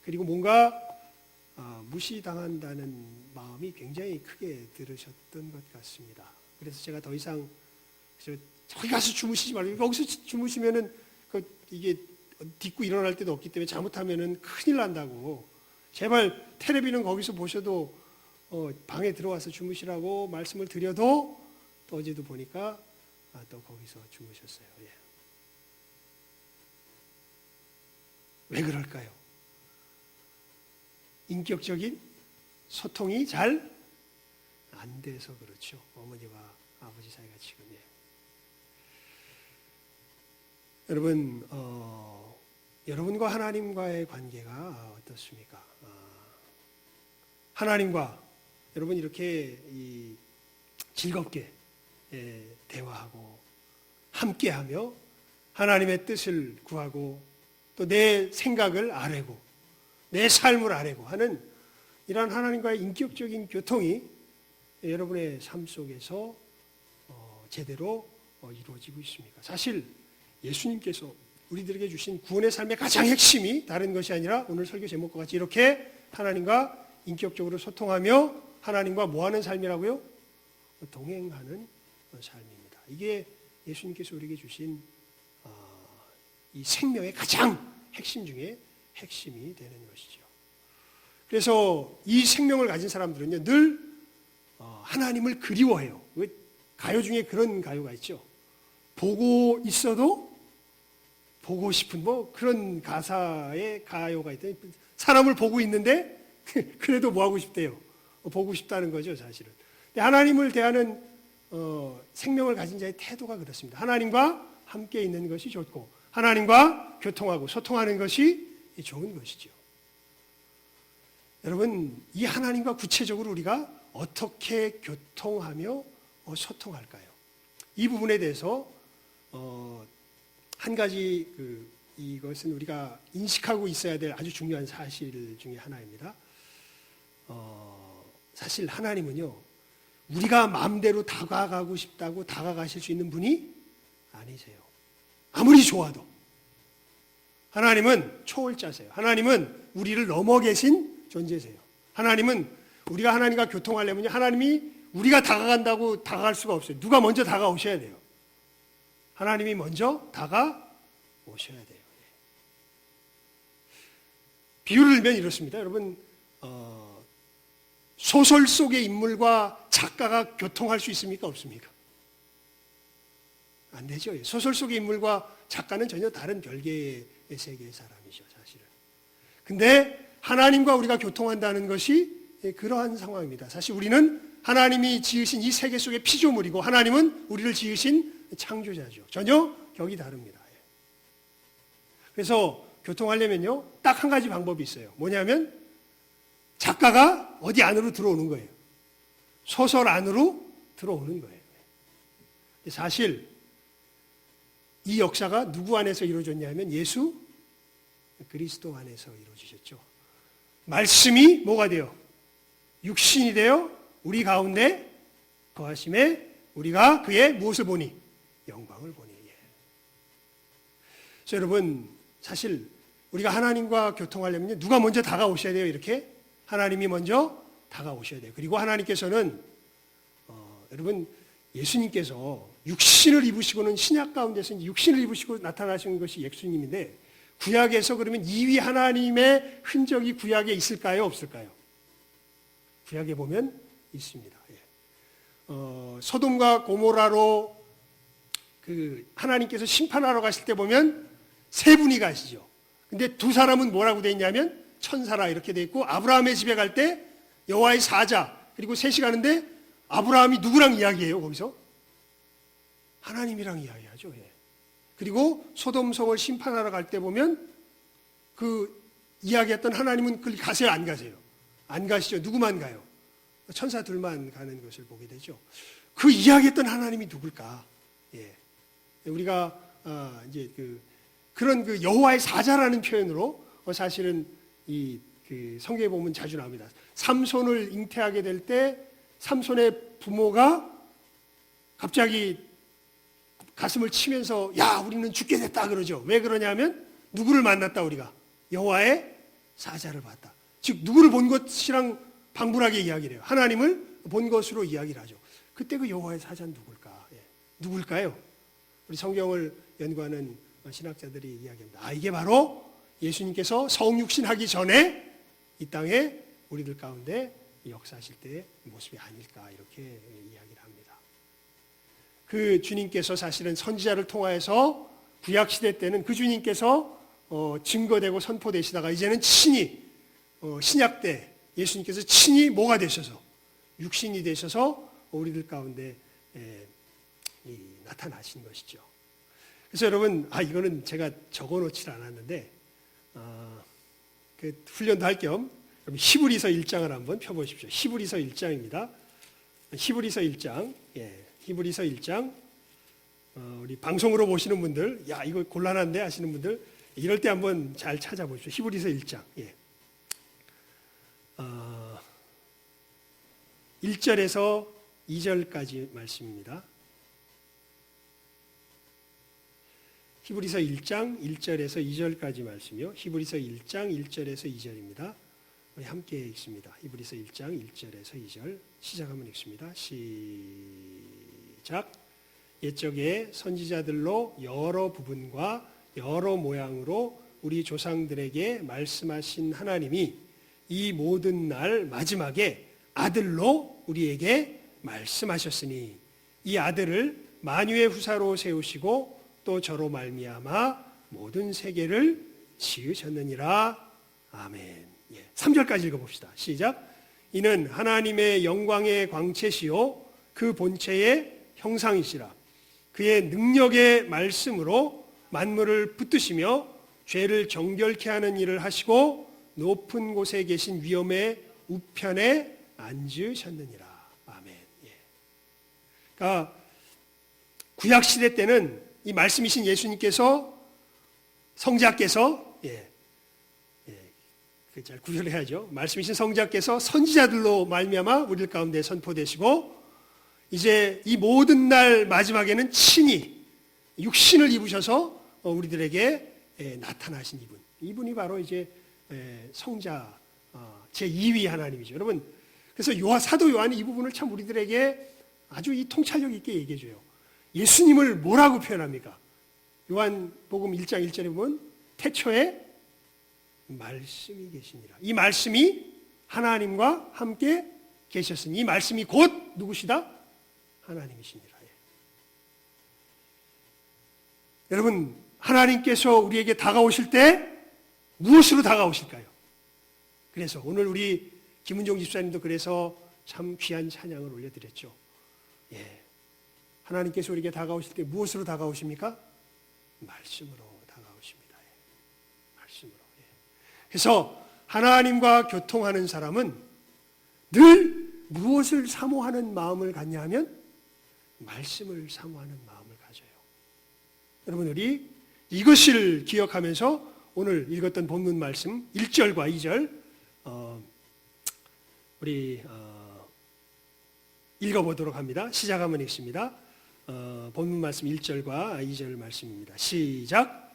그리고 뭔가 무시당한다는 마음이 굉장히 크게 들으셨던 것 같습니다. 그래서 제가 더 이상 저기 가서 주무시지 말고 여기서 주무시면은 이게 딛고 일어날 때도 없기 때문에 잘못하면은 큰일 난다고, 제발 텔레비는 거기서 보셔도 방에 들어와서 주무시라고 말씀을 드려도 또 어제도 보니까 또 거기서 주무셨어요. 예. 왜 그럴까요? 인격적인 소통이 잘 안 돼서 그렇죠. 어머니와 아버지 사이가 지금. 예. 여러분, 여러분과 하나님과의 관계가 어떻습니까? 하나님과 여러분 이렇게 즐겁게 대화하고 함께하며 하나님의 뜻을 구하고 또 내 생각을 아뢰고 내 삶을 아뢰고 하는 이러한 하나님과의 인격적인 교통이 여러분의 삶 속에서 제대로 이루어지고 있습니까? 사실 예수님께서 우리들에게 주신 구원의 삶의 가장 핵심이 다른 것이 아니라 오늘 설교 제목과 같이 이렇게 하나님과 인격적으로 소통하며 하나님과 뭐하는 삶이라고요? 동행하는 삶입니다. 이게 예수님께서 우리에게 주신 이 생명의 가장 핵심 중에 핵심이 되는 것이죠. 그래서 이 생명을 가진 사람들은요, 늘 하나님을 그리워해요. 가요 중에 그런 가요가 있죠. 보고 있어도 보고 싶은 그런 가사의 가요가 있다. 사람을 보고 있는데 그래도 뭐 하고 싶대요? 보고 싶다는 거죠, 사실은. 근데 하나님을 대하는 생명을 가진 자의 태도가 그렇습니다. 하나님과 함께 있는 것이 좋고 하나님과 교통하고 소통하는 것이 좋은 것이죠. 여러분, 이 하나님과 구체적으로 우리가 어떻게 교통하며 소통할까요? 이 부분에 대해서 한 가지 이것은 우리가 인식하고 있어야 될 아주 중요한 사실 중에 하나입니다. 사실 하나님은요, 우리가 마음대로 다가가고 싶다고 다가가실 수 있는 분이 아니세요. 아무리 좋아도. 하나님은 초월자세요. 하나님은 우리를 넘어 계신 존재세요. 하나님은 우리가 하나님과 교통하려면 하나님이 우리가 다가간다고 다가갈 수가 없어요. 누가 먼저 다가오셔야 돼요. 하나님이 먼저 다가오셔야 돼요. 비유를 들면 이렇습니다. 여러분, 소설 속의 인물과 작가가 교통할 수 있습니까? 없습니까? 안 되죠. 소설 속의 인물과 작가는 전혀 다른 별개의 세계의 사람이죠, 사실은. 근데 하나님과 우리가 교통한다는 것이 그러한 상황입니다. 사실 우리는 하나님이 지으신 이 세계 속의 피조물이고 하나님은 우리를 지으신 창조자죠. 전혀 격이 다릅니다. 그래서 교통하려면요, 딱 한 가지 방법이 있어요. 뭐냐면 작가가 어디 안으로 들어오는 거예요. 소설 안으로 들어오는 거예요. 사실 이 역사가 누구 안에서 이루어졌냐면 예수 그리스도 안에서 이루어지셨죠. 말씀이 뭐가 돼요? 육신이 되어 우리 가운데 거하심에 우리가 그의 무엇을 보니? 영광을 보니. 그래서 여러분, 사실 우리가 하나님과 교통하려면 누가 먼저 다가오셔야 돼요. 이렇게 하나님이 먼저 다가오셔야 돼요. 그리고 하나님께서는 여러분, 예수님께서 육신을 입으시고는 신약 가운데서 육신을 입으시고 나타나신 것이 예수님인데, 구약에서 그러면 이위 하나님의 흔적이 구약에 있을까요? 없을까요? 구약에 보면 있습니다. 소돔과 고모라로 하나님께서 심판하러 가실 때 보면 세 분이 가시죠. 근데 두 사람은 뭐라고 돼 있냐면 천사라 이렇게 돼 있고, 아브라함의 집에 갈 때 여호와의 사자, 그리고 셋이 가는데 아브라함이 누구랑 이야기해요? 거기서 하나님이랑 이야기하죠. 그리고 소돔성을 심판하러 갈 때 보면 그 이야기했던 하나님은 거기 가세요? 안 가세요? 안 가시죠. 누구만 가요? 천사 둘만 가는 것을 보게 되죠. 그 이야기했던 하나님이 누굴까? 우리가 이제 그런 여호와의 사자라는 표현으로 사실은 성경에 보면 자주 나옵니다. 삼손을 잉태하게 될 때 삼손의 부모가 갑자기 가슴을 치면서 야 우리는 죽게 됐다 그러죠. 왜 그러냐면 누구를 만났다 우리가? 여호와의 사자를 봤다. 즉 누구를 본 것이랑 방불하게 이야기를 해요. 하나님을 본 것으로 이야기를 하죠. 그때 그 여호와의 사자는 누굴까? 누굴까요? 우리 성경을 연구하는 신학자들이 이야기합니다. 이게 바로 예수님께서 성육신하기 전에 이 땅에 우리들 가운데 역사하실 때의 모습이 아닐까 이렇게 이야기를 합니다. 그 주님께서 사실은 선지자를 통하여서 구약시대 때는 그 주님께서 증거되고 선포되시다가 이제는 친히 신약 때 예수님께서 친히 뭐가 되셔서 육신이 되셔서 우리들 가운데 나타나신 것이죠. 그래서 여러분 이거는 제가 적어놓지 않았는데 그 훈련도 할 겸 히브리서 1장을 한번 펴보십시오. 히브리서 1장입니다. 히브리서 1장, 히브리서 1장. 우리 방송으로 보시는 분들, 이거 곤란한데 하시는 분들, 이럴 때 한번 잘 찾아보십시오. 히브리서 1장. 1절에서 2절까지 말씀입니다. 히브리서 1장 1절에서 2절까지 말씀이요. 히브리서 1장 1절에서 2절입니다. 우리 함께 읽습니다. 히브리서 1장 1절에서 2절 시작 한번 읽습니다. 시작. 옛적에 선지자들로 여러 부분과 여러 모양으로 우리 조상들에게 말씀하신 하나님이 이 모든 날 마지막에 아들로 우리에게 말씀하셨으니 이 아들을 만유의 후사로 세우시고 또 저로 말미암아 모든 세계를 지으셨느니라. 아멘. 3절까지 읽어봅시다. 시작. 이는 하나님의 영광의 광채시요 그 본체의 형상이시라. 그의 능력의 말씀으로 만물을 붙드시며 죄를 정결케 하는 일을 하시고 높은 곳에 계신 위엄의 우편에 앉으셨느니라. 아멘. 그러니까 구약 시대 때는 이 말씀이신 예수님께서 성자께서 잘 구별해야죠. 말씀이신 성자께서 선지자들로 말미암아 우리들 가운데 선포되시고 이제 이 모든 날 마지막에는 친히 육신을 입으셔서 우리들에게 나타나신 이분이 바로 이제 성자 제2위 하나님이죠. 여러분 그래서 사도 요한이 이 부분을 참 우리들에게 아주 이 통찰력 있게 얘기해줘요. 예수님을 뭐라고 표현합니까? 요한복음 1장 1절에 보면 태초에 말씀이 계시니라. 이 말씀이 하나님과 함께 계셨으니 이 말씀이 곧 누구시다? 하나님이시니라. 여러분 하나님께서 우리에게 다가오실 때 무엇으로 다가오실까요? 그래서 오늘 우리 김은종 집사님도 그래서 참 귀한 찬양을 올려드렸죠. 하나님께서 우리에게 다가오실 때 무엇으로 다가오십니까? 말씀으로 다가오십니다. 말씀으로. 그래서 하나님과 교통하는 사람은 늘 무엇을 사모하는 마음을 갖냐 하면 말씀을 사모하는 마음을 가져요. 여러분 우리 이것을 기억하면서 오늘 읽었던 본문 말씀 1절과 2절 우리 읽어보도록 합니다. 시작 한번 읽습니다. 본문 말씀 1절과 2절 말씀입니다. 시작.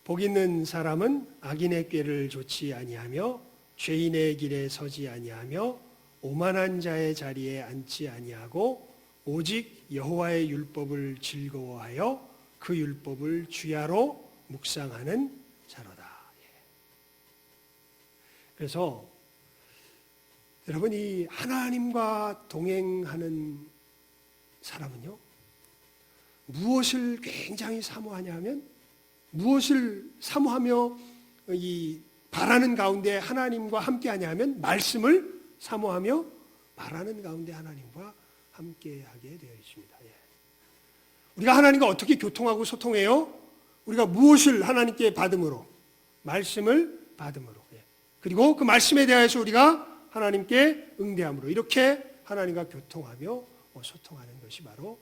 복 있는 사람은 악인의 꾀를 좇지 아니하며 죄인의 길에 서지 아니하며 오만한 자의 자리에 앉지 아니하고 오직 여호와의 율법을 즐거워하여 그 율법을 주야로 묵상하는 자로다. 그래서 여러분 이 하나님과 동행하는 사람은요 무엇을 굉장히 사모하냐 하면 무엇을 사모하며 이 바라는 가운데 하나님과 함께하냐 하면 말씀을 사모하며 바라는 가운데 하나님과 함께하게 되어 있습니다. 우리가 하나님과 어떻게 교통하고 소통해요? 우리가 무엇을 하나님께 받음으로? 말씀을 받음으로. 그리고 그 말씀에 대하여서 우리가 하나님께 응대함으로 이렇게 하나님과 교통하며 소통하는 것이 바로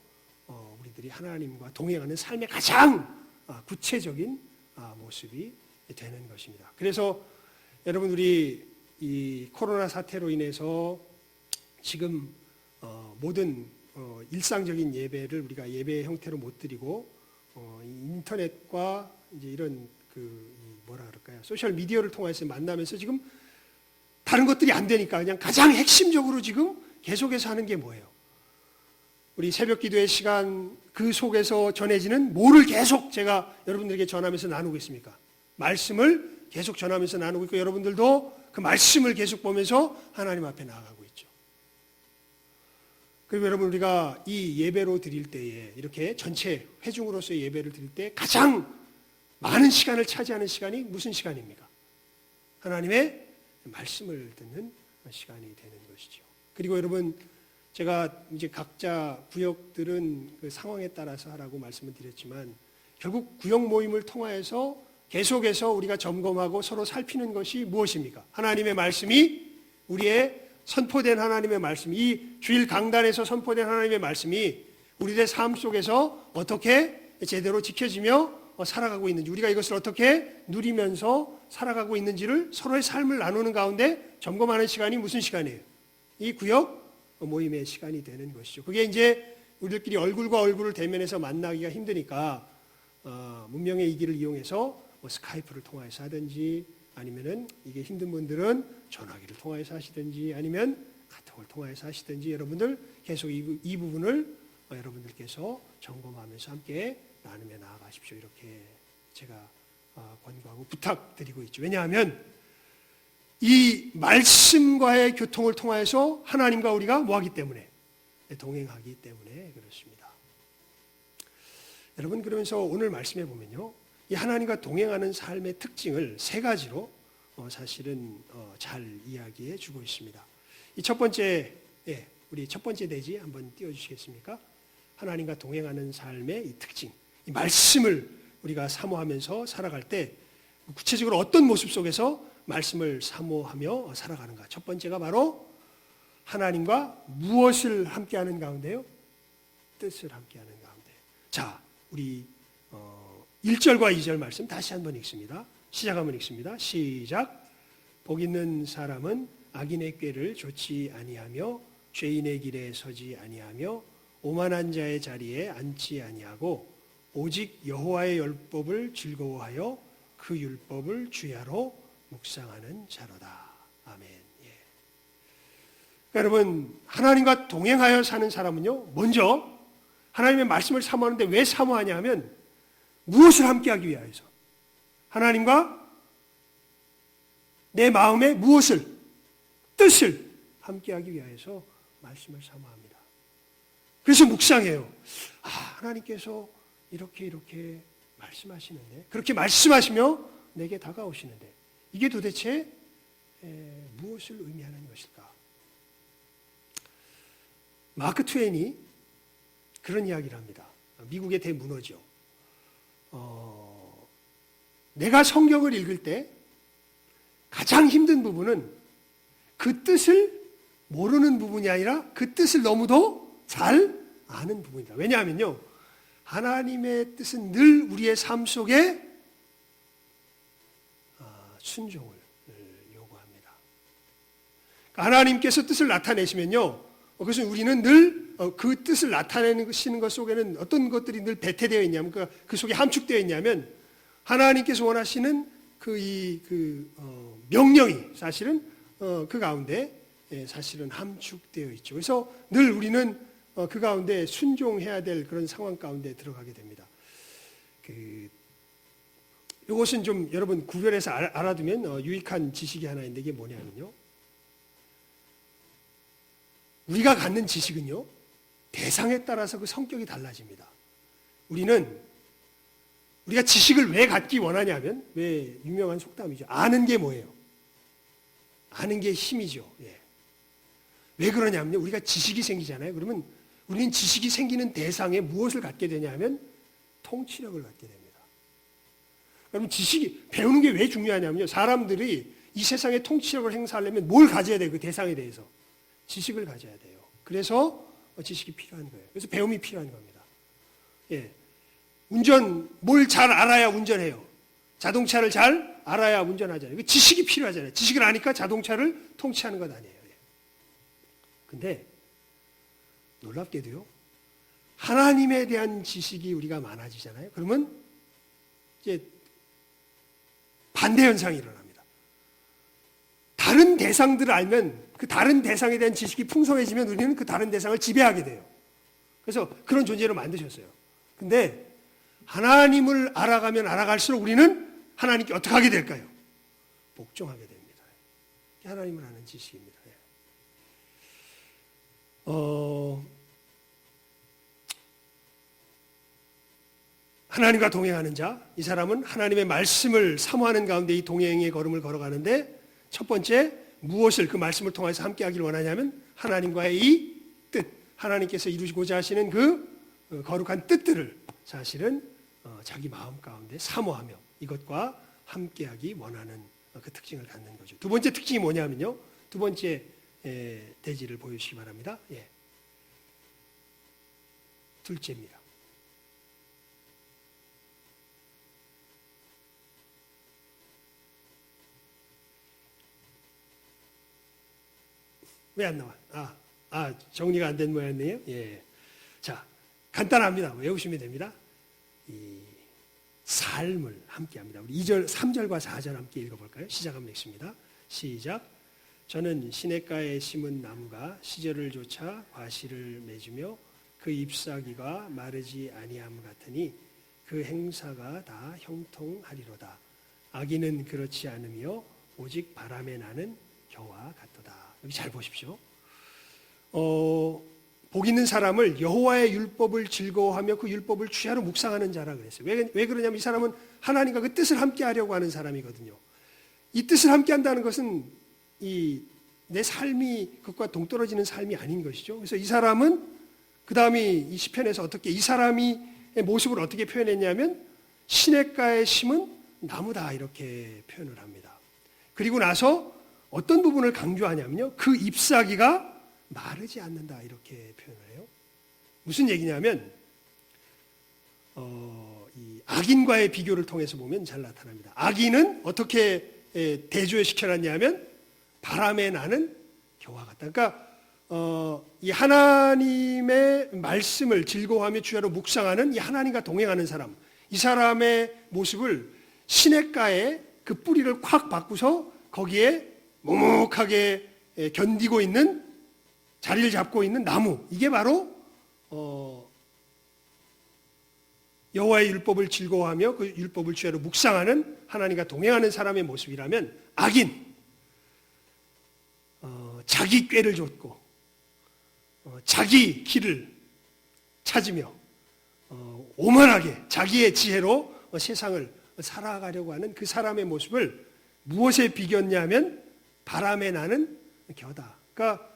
우리들이 하나님과 동행하는 삶의 가장 구체적인 모습이 되는 것입니다. 그래서 여러분 우리 이 코로나 사태로 인해서 지금 모든 일상적인 예배를 우리가 예배의 형태로 못 드리고 이 인터넷과 이제 이런 뭐라 그럴까요? 소셜 미디어를 통해서 만나면서 지금 다른 것들이 안 되니까 그냥 가장 핵심적으로 지금 계속해서 하는 게 뭐예요? 우리 새벽 기도의 시간 그 속에서 전해지는 뭐를 계속 제가 여러분들에게 전하면서 나누고 있습니까? 말씀을 계속 전하면서 나누고 있고 여러분들도 그 말씀을 계속 보면서 하나님 앞에 나아가고 있죠. 그리고 여러분 우리가 이 예배로 드릴 때에 이렇게 전체 회중으로서의 예배를 드릴 때 가장 많은 시간을 차지하는 시간이 무슨 시간입니까? 하나님의 말씀을 듣는 시간이 되는 것이죠. 그리고 여러분 제가 이제 각자 구역들은 그 상황에 따라서 하라고 말씀을 드렸지만 결국 구역 모임을 통하여서 계속해서 우리가 점검하고 서로 살피는 것이 무엇입니까? 하나님의 말씀이 우리의 선포된 하나님의 말씀, 이 주일 강단에서 선포된 하나님의 말씀이 우리의 삶 속에서 어떻게 제대로 지켜지며 살아가고 있는지, 우리가 이것을 어떻게 누리면서 살아가고 있는지를 서로의 삶을 나누는 가운데 점검하는 시간이 무슨 시간이에요? 이 구역 모임의 시간이 되는 것이죠. 그게 이제 우리들끼리 얼굴과 얼굴을 대면해서 만나기가 힘드니까 문명의 이 길을 이용해서 스카이프를 통해서 하든지 아니면은 이게 힘든 분들은 전화기를 통해서 하시든지 아니면 카톡을 통해서 하시든지 여러분들 계속 이 부분을 여러분들께서 점검하면서 함께 나누며 나아가십시오. 이렇게 제가 권고하고 부탁드리고 있죠. 왜냐하면 이 말씀과의 교통을 통해서 하나님과 우리가 뭐하기 때문에 동행하기 때문에 그렇습니다. 여러분 그러면서 오늘 말씀해 보면요. 이 하나님과 동행하는 삶의 특징을 세 가지로 사실은 잘 이야기해 주고 있습니다. 이 첫 번째, 우리 첫 번째 대지 한번 띄워주시겠습니까? 하나님과 동행하는 삶의 이 특징, 이 말씀을 우리가 사모하면서 살아갈 때 구체적으로 어떤 모습 속에서 말씀을 사모하며 살아가는가? 첫 번째가 바로 하나님과 무엇을 함께하는 가운데요? 뜻을 함께하는 가운데. 자, 우리 1절과 2절 말씀 다시 한번 읽습니다. 시작하면 읽습니다. 시작. 복 있는 사람은 악인의 꾀를 좇지 아니하며 죄인의 길에 서지 아니하며 오만한 자의 자리에 앉지 아니하고 오직 여호와의 율법을 즐거워하여 그 율법을 주야로 묵상하는 자로다. 아멘. 예. 그러니까 여러분 하나님과 동행하여 사는 사람은요, 먼저 하나님의 말씀을 사모하는데 왜 사모하냐 하면 무엇을 함께하기 위하여서, 하나님과 내 마음의 무엇을, 뜻을 함께하기 위하여서 말씀을 사모합니다. 그래서 묵상해요. 하나님께서 이렇게 말씀하시는데, 그렇게 말씀하시며 내게 다가오시는데 이게 도대체 무엇을 의미하는 것일까? 마크 트웨인이 그런 이야기를 합니다. 미국의 대문호죠. 내가 성경을 읽을 때 가장 힘든 부분은 그 뜻을 모르는 부분이 아니라 그 뜻을 너무도 잘 아는 부분이다. 왜냐하면요, 하나님의 뜻은 늘 우리의 삶 속에 순종을 요구합니다. 하나님께서 뜻을 나타내시면요, 그것은 우리는 늘 그 뜻을 나타내시는 것 속에는 어떤 것들이 늘 배태되어 있냐면, 그 속에 함축되어 있냐면 하나님께서 원하시는 명령이 사실은 그 가운데 사실은 함축되어 있죠. 그래서 늘 우리는 그 가운데 순종해야 될 그런 상황 가운데 들어가게 됩니다. 이것은 좀 여러분 구별해서 알아두면 유익한 지식이 하나 있는데, 이게 뭐냐면요, 우리가 갖는 지식은요, 대상에 따라서 그 성격이 달라집니다. 우리가 지식을 왜 갖기 원하냐면, 왜 유명한 속담이죠. 아는 게 뭐예요? 아는 게 힘이죠. 예. 왜 그러냐면요, 우리가 지식이 생기잖아요. 그러면 우리는 지식이 생기는 대상에 무엇을 갖게 되냐 하면 통치력을 갖게 됩니다. 그러면 지식이, 배우는 게 왜 중요하냐면요, 사람들이 이 세상에 통치력을 행사하려면 뭘 가져야 돼요? 그 대상에 대해서 지식을 가져야 돼요. 그래서 지식이 필요한 거예요. 그래서 배움이 필요한 겁니다. 예. 뭘 잘 알아야 운전해요. 자동차를 잘 알아야 운전하잖아요. 지식이 필요하잖아요. 지식을 아니까 자동차를 통치하는 것 아니에요. 근데 놀랍게도요, 하나님에 대한 지식이 우리가 많아지잖아요. 그러면 이제 반대 현상이 일어납니다. 다른 대상들을 알면 그 다른 대상에 대한 지식이 풍성해지면 우리는 그 다른 대상을 지배하게 돼요. 그래서 그런 존재로 만드셨어요. 근데 하나님을 알아가면 알아갈수록 우리는 하나님께 어떻게 하게 될까요? 복종하게 됩니다. 하나님을 아는 지식입니다. 하나님과 동행하는 자, 이 사람은 하나님의 말씀을 사모하는 가운데 이 동행의 걸음을 걸어가는데 첫 번째 무엇을 그 말씀을 통해서 함께 하길 원하냐면 하나님과의 이 뜻, 하나님께서 이루시고자 하시는 그 거룩한 뜻들을 사실은 자기 마음 가운데 사모하며 이것과 함께하기 원하는 그 특징을 갖는 거죠. 두 번째 특징이 뭐냐면요. 두 번째 대지를 보여주시기 바랍니다. 예. 둘째입니다. 왜 안 나와? 정리가 안 된 모양이네요. 예. 자, 간단합니다. 외우시면 됩니다. 이 삶을 함께 합니다. 우리 2절, 3절과 4절 함께 읽어볼까요? 시작하면 읽습니다. 시작. 저는 시냇가에 심은 나무가 시절을 좇아 과실을 맺으며 그 잎사귀가 마르지 아니함 같으니 그 행사가 다 형통하리로다. 악인은 그렇지 않으며 오직 바람에 나는 겨와 같도다. 여기 잘 보십시오. 복 있는 사람을 여호와의 율법을 즐거워하며 그 율법을 주야로 묵상하는 자라 그랬어요. 왜 그러냐면 이 사람은 하나님과 그 뜻을 함께 하려고 하는 사람이거든요. 이 뜻을 함께 한다는 것은 내 삶이 그것과 동떨어지는 삶이 아닌 것이죠. 그래서 이 사람은 그 다음에 이 시편에서 어떻게 이 사람의 모습을 어떻게 표현했냐면 시냇가에 심은 나무다 이렇게 표현을 합니다. 그리고 나서 어떤 부분을 강조하냐면요. 그 잎사귀가 마르지 않는다 이렇게 표현을 해요. 무슨 얘기냐면 이 악인과의 비교를 통해서 보면 잘 나타납니다. 악인은 어떻게 대조시켜놨냐면 바람에 나는 겨와 같다. 그러니까 이 하나님의 말씀을 즐거워하며 주야로 묵상하는 이 하나님과 동행하는 사람, 이 사람의 모습을 시냇가에 그 뿌리를 콱 박고서 거기에 묵묵하게 견디고 있는 자리를 잡고 있는 나무, 이게 바로 여호와의 율법을 즐거워하며 그 율법을 주야로 묵상하는 하나님과 동행하는 사람의 모습이라면 악인, 자기 꾀를 좇고 자기 길을 찾으며 오만하게 자기의 지혜로 세상을 살아가려고 하는 그 사람의 모습을 무엇에 비겼냐면 바람에 나는 겨다. 그러니까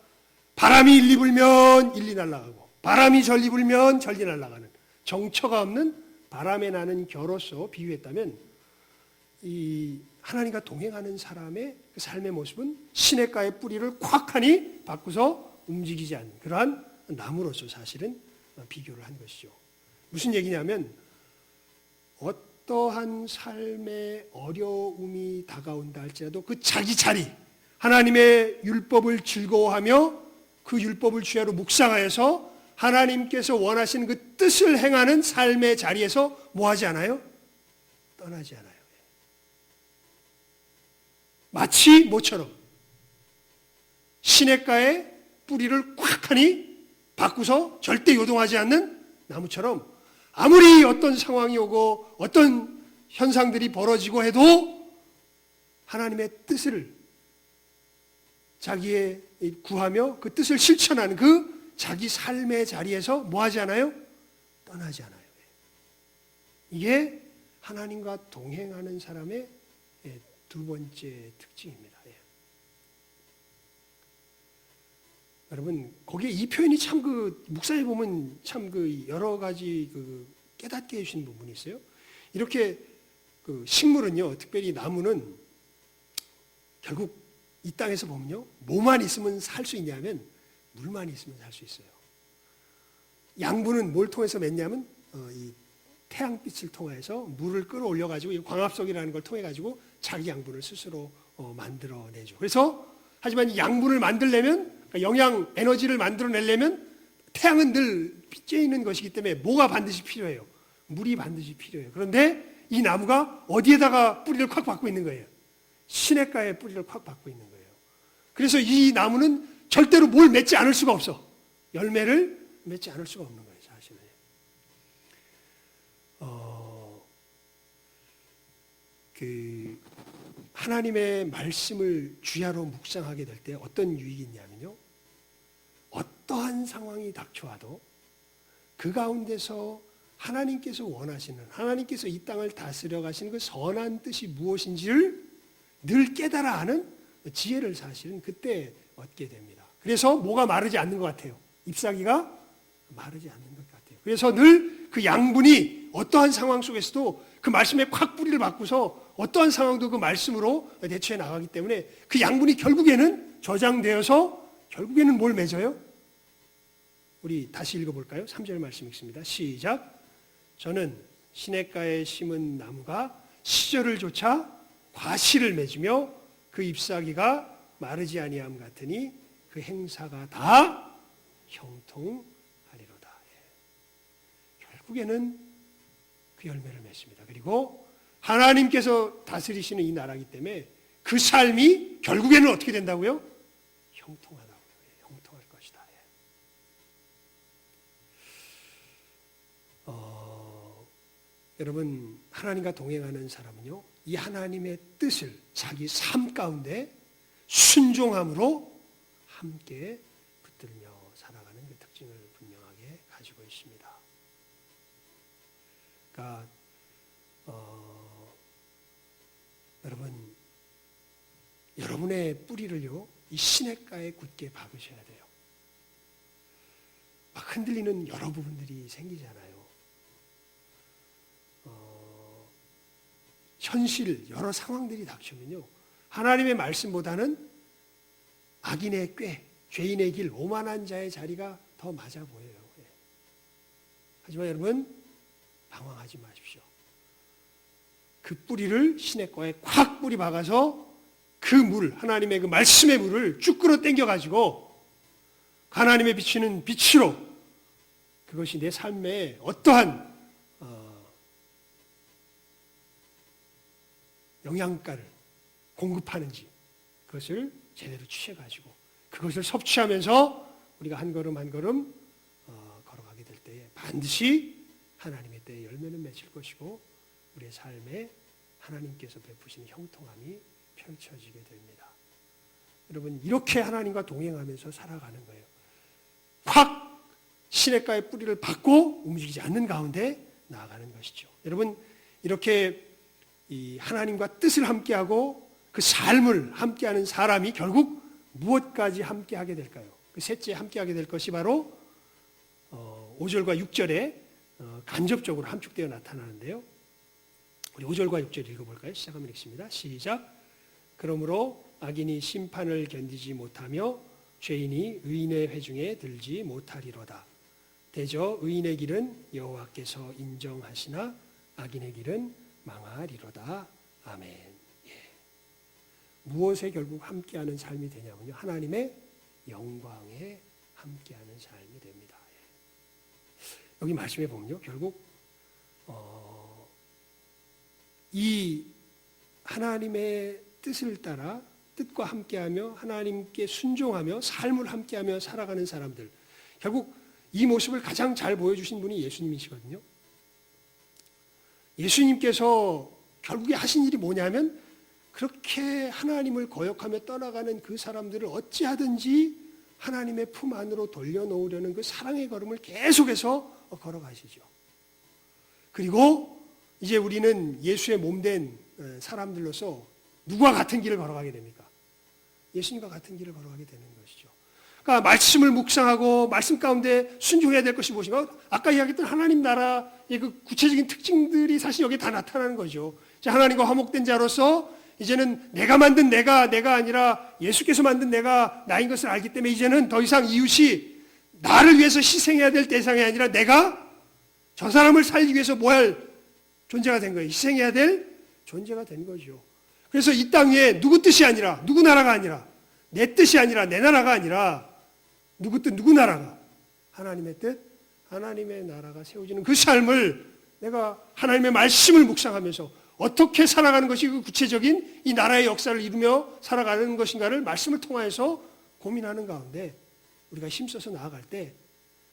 바람이 일리 불면 일리 날아가고 바람이 절리 불면 절리 날아가는 정처가 없는 바람에 나는 겨로서 비유했다면 이 하나님과 동행하는 사람의 그 삶의 모습은 시냇가의 뿌리를 콱하니 바꾸서 움직이지 않는 그러한 나무로서 사실은 비교를 한 것이죠. 무슨 얘기냐면 어떠한 삶의 어려움이 다가온다 할지라도 그 자기 자리, 하나님의 율법을 즐거워하며 그 율법을 주야로 묵상하여서 하나님께서 원하시는 그 뜻을 행하는 삶의 자리에서 뭐 하지 않아요? 떠나지 않아요. 마치 뭐처럼 시냇가에 뿌리를 콱 하니 바꾸서 절대 요동하지 않는 나무처럼 아무리 어떤 상황이 오고 어떤 현상들이 벌어지고 해도 하나님의 뜻을 자기의 구하며 그 뜻을 실천하는 그 자기 삶의 자리에서 뭐 하지 않아요? 떠나지 않아요. 이게 하나님과 동행하는 사람의 두 번째 특징입니다. 여러분, 거기에 이 표현이 참 묵상해 보면 참 여러 가지 깨닫게 해주신 부분이 있어요. 이렇게 식물은요, 특별히 나무는 결국 이 땅에서 보면요, 뭐만 있으면 살 수 있냐면 물만 있으면 살 수 있어요. 양분은 뭘 통해서 맺냐면 이 태양빛을 통해서 물을 끌어올려 가지고 이 광합성이라는 걸 통해 가지고 자기 양분을 스스로 만들어내죠. 그래서 하지만 이 양분을 만들려면 영양 에너지를 만들어내려면 태양은 늘 빚져 있는 것이기 때문에 뭐가 반드시 필요해요? 물이 반드시 필요해요. 그런데 이 나무가 어디에다가 뿌리를 콱 박고 있는 거예요? 시냇가에 뿌리를 콱 박고 있는 거예요. 그래서 이 나무는 절대로 뭘 맺지 않을 수가 없어. 열매를 맺지 않을 수가 없는 거예요, 사실은. 하나님의 말씀을 주야로 묵상하게 될 때 어떤 유익이 있냐면요. 어떠한 상황이 닥쳐와도 그 가운데서 하나님께서 원하시는, 하나님께서 이 땅을 다스려 가시는 그 선한 뜻이 무엇인지를 늘 깨달아 아는 지혜를 사실은 그때 얻게 됩니다. 그래서 뭐가 마르지 않는 것 같아요. 잎사귀가 마르지 않는 것 같아요. 그래서 늘 그 양분이 어떠한 상황 속에서도 그 말씀에 콱 뿌리를 박고서 어떠한 상황도 그 말씀으로 대처해 나가기 때문에 그 양분이 결국에는 저장되어서 결국에는 뭘 맺어요? 우리 다시 읽어볼까요? 3절 말씀 읽습니다. 시작. 저는 시냇가에 심은 나무가 시절을 좇아 과실을 맺으며 그 잎사귀가 마르지 아니함 같으니 그 행사가 다 형통하리로다. 결국에는 그 열매를 맺습니다. 그리고 하나님께서 다스리시는 이 나라이기 때문에 그 삶이 결국에는 어떻게 된다고요? 형통하다고요. 형통할 것이다. 여러분, 하나님과 동행하는 사람은요, 이 하나님의 뜻을 자기 삶 가운데 순종함으로 함께 붙들며 살아가는 그 특징을 분명하게 가지고 있습니다. 그러니까 여러분, 여러분의 뿌리를요, 이 시냇가에 굳게 박으셔야 돼요. 막 흔들리는 여러 부분들이 생기잖아요. 현실, 여러 상황들이 닥치면요, 하나님의 말씀보다는 악인의 꾀, 죄인의 길, 오만한 자의 자리가 더 맞아 보여요. 하지만 여러분, 방황하지 마십시오. 그 뿌리를 시냇가에 콱 뿌리 박아서 그 물, 하나님의 그 말씀의 물을 쭉 끌어 당겨가지고 하나님의 비치는 빛으로 그것이 내 삶에 어떠한 영양가를 공급하는지 그것을 제대로 취해가지고 그것을 섭취하면서 우리가 한 걸음 한 걸음 걸어가게 될 때에 반드시 하나님의 때에 열매는 맺을 것이고 우리의 삶에 하나님께서 베푸시는 형통함이 펼쳐지게 됩니다. 여러분, 이렇게 하나님과 동행하면서 살아가는 거예요. 확 시냇가의 뿌리를 박고 움직이지 않는 가운데 나아가는 것이죠. 여러분, 이렇게 이 하나님과 뜻을 함께하고 그 삶을 함께하는 사람이 결국 무엇까지 함께하게 될까요? 그 셋째 함께하게 될 것이 바로 5절과 6절에 간접적으로 함축되어 나타나는데요. 우리 5절과 6절 읽어볼까요? 시작하면 읽습니다. 시작. 그러므로 악인이 심판을 견디지 못하며 죄인이 의인의 회중에 들지 못하리로다. 대저 의인의 길은 여호와께서 인정하시나 악인의 길은 망하리로다. 아멘. 예. 무엇에 결국 함께하는 삶이 되냐면요, 하나님의 영광에 함께하는 삶이 됩니다. 예. 여기 말씀해 보면요, 결국 이 하나님의 뜻을 따라 뜻과 함께하며 하나님께 순종하며 삶을 함께하며 살아가는 사람들, 결국 이 모습을 가장 잘 보여주신 분이 예수님이시거든요. 예수님께서 결국에 하신 일이 뭐냐면 그렇게 하나님을 거역하며 떠나가는 그 사람들을 어찌하든지 하나님의 품 안으로 돌려놓으려는 그 사랑의 걸음을 계속해서 걸어가시죠. 그리고 이제 우리는 예수의 몸된 사람들로서 누구와 같은 길을 걸어가게 됩니까? 예수님과 같은 길을 걸어가게 되는 것이죠. 그러니까 말씀을 묵상하고 말씀 가운데 순종해야 될 것이 무엇인가? 아까 이야기했던 하나님 나라의 그 구체적인 특징들이 사실 여기에 다 나타나는 거죠. 하나님과 화목된 자로서 이제는 내가 만든 내가 아니라 예수께서 만든 내가 나인 것을 알기 때문에 이제는 더 이상 이웃이 나를 위해서 희생해야 될 대상이 아니라 내가 저 사람을 살리기 위해서 뭐 할 존재가 된 거예요. 희생해야 될 존재가 된 거죠. 그래서 이 땅에 누구 뜻이 아니라, 누구 나라가 아니라, 내 뜻이 아니라, 내 나라가 아니라 누구 뜻, 누구 나라가 하나님의 뜻, 하나님의 나라가 세워지는 그 삶을 내가 하나님의 말씀을 묵상하면서 어떻게 살아가는 것이 그 구체적인 이 나라의 역사를 이루며 살아가는 것인가를 말씀을 통하여서 고민하는 가운데 우리가 힘써서 나아갈 때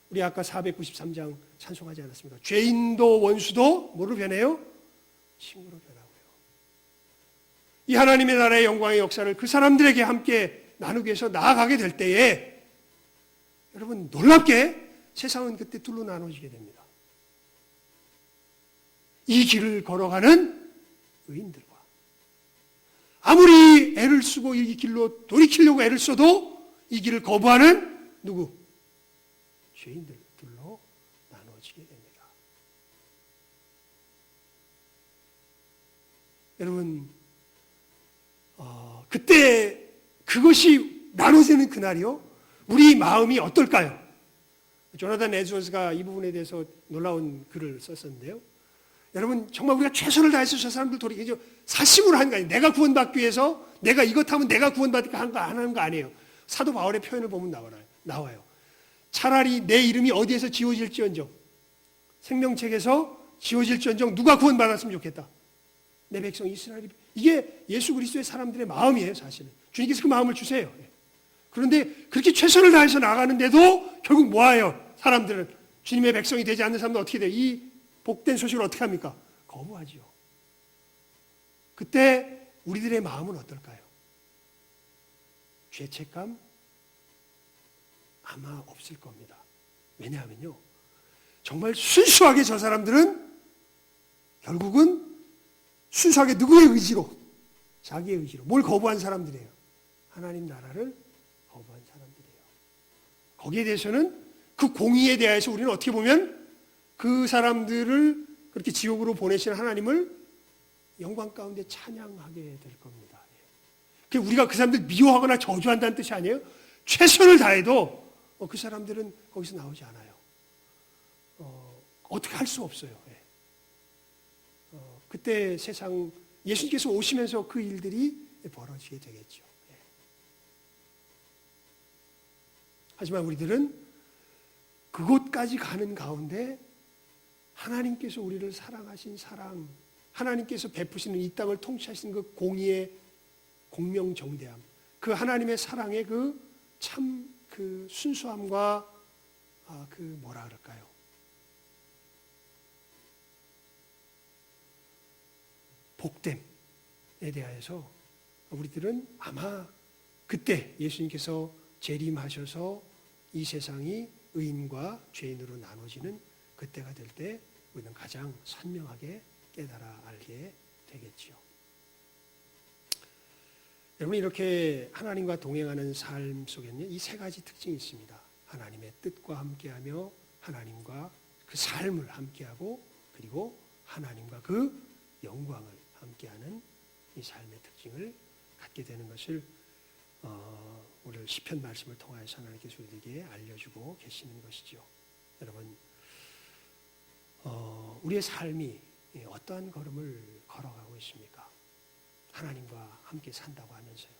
우리 아까 493장 찬송하지 않았습니까? 죄인도 원수도 뭐로 변해요? 친구로 변하고요. 이 하나님의 나라의 영광의 역사를 그 사람들에게 함께 나누기 위해서 나아가게 될 때에 여러분 놀랍게 세상은 그때 둘로 나눠지게 됩니다. 이 길을 걸어가는 의인들과 아무리 애를 쓰고 이 길로 돌이키려고 애를 써도 이 길을 거부하는 누구? 죄인들로 나눠지게 됩니다. 여러분 그때 그것이 나눠지는 그날이요. 우리 마음이 어떨까요? 조나단 에드워즈가 이 부분에 대해서 놀라운 글을 썼었는데요. 여러분 정말 우리가 최선을 다해서 저 사람들 돌이키죠. 사심으로 하는 거 아니에요. 내가 구원받기 위해서 내가 이것 하면 내가 구원받을까 하는 거 아니에요. 사도 바울의 표현을 보면 나와요. 차라리 내 이름이 어디에서 지워질지언정 생명책에서 지워질지언정 누가 구원받았으면 좋겠다. 내 백성 이스라엘이. 이게 예수 그리스도의 사람들의 마음이에요. 사실은 주님께서 그 마음을 주세요. 그런데 그렇게 최선을 다해서 나가는데도 결국 뭐예요? 사람들은 주님의 백성이 되지 않는 사람은 어떻게 돼요? 이 복된 소식을 어떻게 합니까? 거부하지요. 그때 우리들의 마음은 어떨까요? 죄책감? 아마 없을 겁니다. 왜냐하면요. 정말 순수하게 저 사람들은 결국은 순수하게 누구의 의지로? 자기의 의지로. 뭘 거부한 사람들이에요? 하나님 나라를 거부한 사람들이에요. 거기에 대해서는 그 공의에 대해서 우리는 어떻게 보면 그 사람들을 그렇게 지옥으로 보내신 하나님을 영광 가운데 찬양하게 될 겁니다. 우리가 그 사람들 미워하거나 저주한다는 뜻이 아니에요. 최선을 다해도 그 사람들은 거기서 나오지 않아요. 어떻게 할 수 없어요. 그때 세상 예수님께서 오시면서 그 일들이 벌어지게 되겠죠. 하지만 우리들은 그곳까지 가는 가운데 하나님께서 우리를 사랑하신 사랑, 하나님께서 베푸시는 이 땅을 통치하시는 그 공의의 공명정대함, 그 하나님의 사랑의 그 참 그 순수함과 그 뭐라 그럴까요? 복됨에 대하여서 우리들은 아마 그때 예수님께서 재림하셔서 이 세상이 의인과 죄인으로 나눠지는 그때가 될 때 우리는 가장 선명하게 깨달아 알게 되겠지요. 여러분 이렇게 하나님과 동행하는 삶 속에는 이 세 가지 특징이 있습니다. 하나님의 뜻과 함께하며 하나님과 그 삶을 함께하고 그리고 하나님과 그 영광을 함께하는 이 삶의 특징을 갖게 되는 것을 오늘 시편 말씀을 통하여서 하나님께서 우리에게 알려주고 계시는 것이죠. 여러분 우리의 삶이 어떠한 걸음을 걸어가고 있습니까? 하나님과 함께 산다고 하면서요.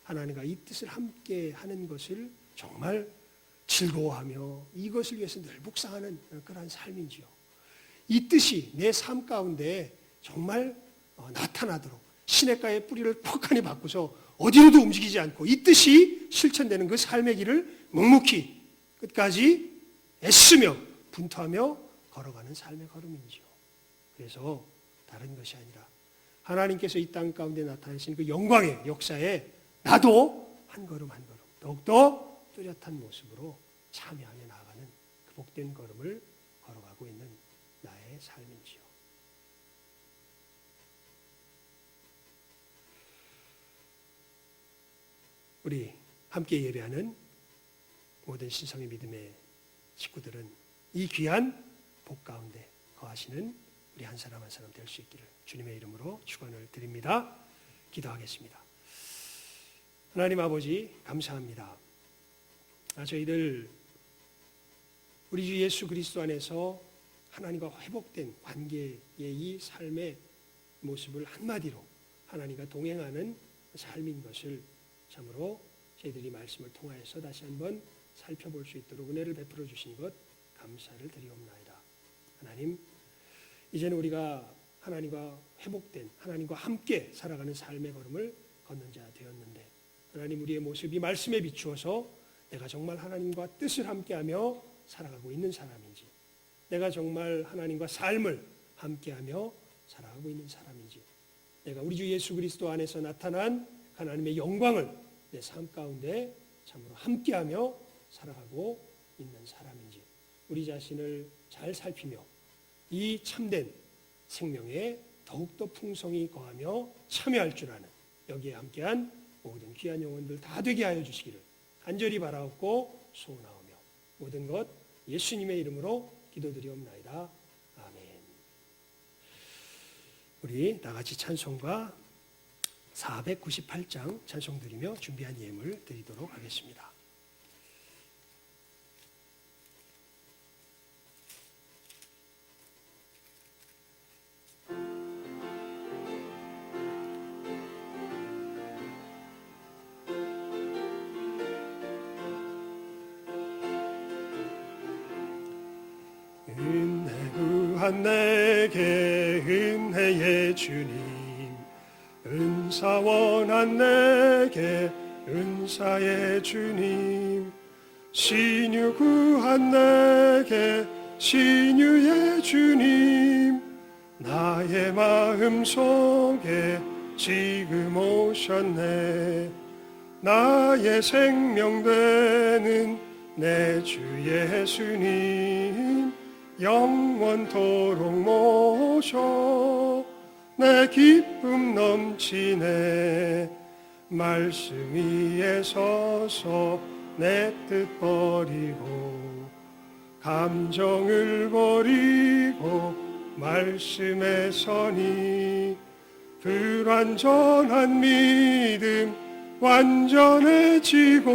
하나님과 이 뜻을 함께 하는 것을 정말 즐거워하며 이것을 위해서 늘 묵상하는 그러한 삶인지요. 이 뜻이 내 삶 가운데 정말 나타나도록 시냇가의 뿌리를 퍽하니 바꾸서 어디로도 움직이지 않고 이 뜻이 실천되는 그 삶의 길을 묵묵히 끝까지 애쓰며 분투하며 걸어가는 삶의 걸음인지요. 그래서 다른 것이 아니라 하나님께서 이 땅 가운데 나타내신 그 영광의 역사에 나도 한 걸음 한 걸음 더욱더 뚜렷한 모습으로 참여하며 나아가는 그 복된 걸음을 걸어가고 있는 나의 삶인지요. 우리 함께 예배하는 모든 신성의 믿음의 식구들은 이 귀한 복 가운데 거하시는 우리 한 사람 한 사람 될 수 있기를 주님의 이름으로 축원을 드립니다. 기도하겠습니다. 하나님 아버지 감사합니다. 저희들 우리 주 예수 그리스도 안에서 하나님과 회복된 관계의 이 삶의 모습을 한마디로 하나님과 동행하는 삶인 것을 참으로 저희들이 말씀을 통하여서 다시 한번 살펴볼 수 있도록 은혜를 베풀어 주신 것 감사를 드리옵나이다. 하나님, 이제는 우리가 하나님과 회복된 하나님과 함께 살아가는 삶의 걸음을 걷는 자 되었는데, 하나님, 우리의 모습이 말씀에 비추어서 내가 정말 하나님과 뜻을 함께하며 살아가고 있는 사람인지, 내가 정말 하나님과 삶을 함께하며 살아가고 있는 사람인지, 내가 우리 주 예수 그리스도 안에서 나타난 하나님의 영광을 내 삶 가운데 참으로 함께하며 살아가고 있는 사람인지, 우리 자신을 잘 살피며 이 참된 생명에 더욱더 풍성히 거하며 참여할 줄 아는, 여기에 함께한 모든 귀한 영혼들 다 되게 하여 주시기를 간절히 바라옵고 소원하오며 모든 것 예수님의 이름으로 기도드리옵나이다. 아멘. 우리 나같이 찬송가 498장 찬송 드리며 준비한 예물 드리도록 하겠습니다. 은혜 구한 내게 은혜의 주님, 은사 원한 내게 은사의 주님, 신유 구한 내게 신유의 주님, 나의 마음 속에 지금 오셨네. 나의 생명 되는 내 주 예수님, 영원토록 모셔 내 기쁨 넘치네. 말씀 위에 서서 내 뜻 버리고 감정을 버리고 말씀에 서니 불완전한 믿음 완전해지고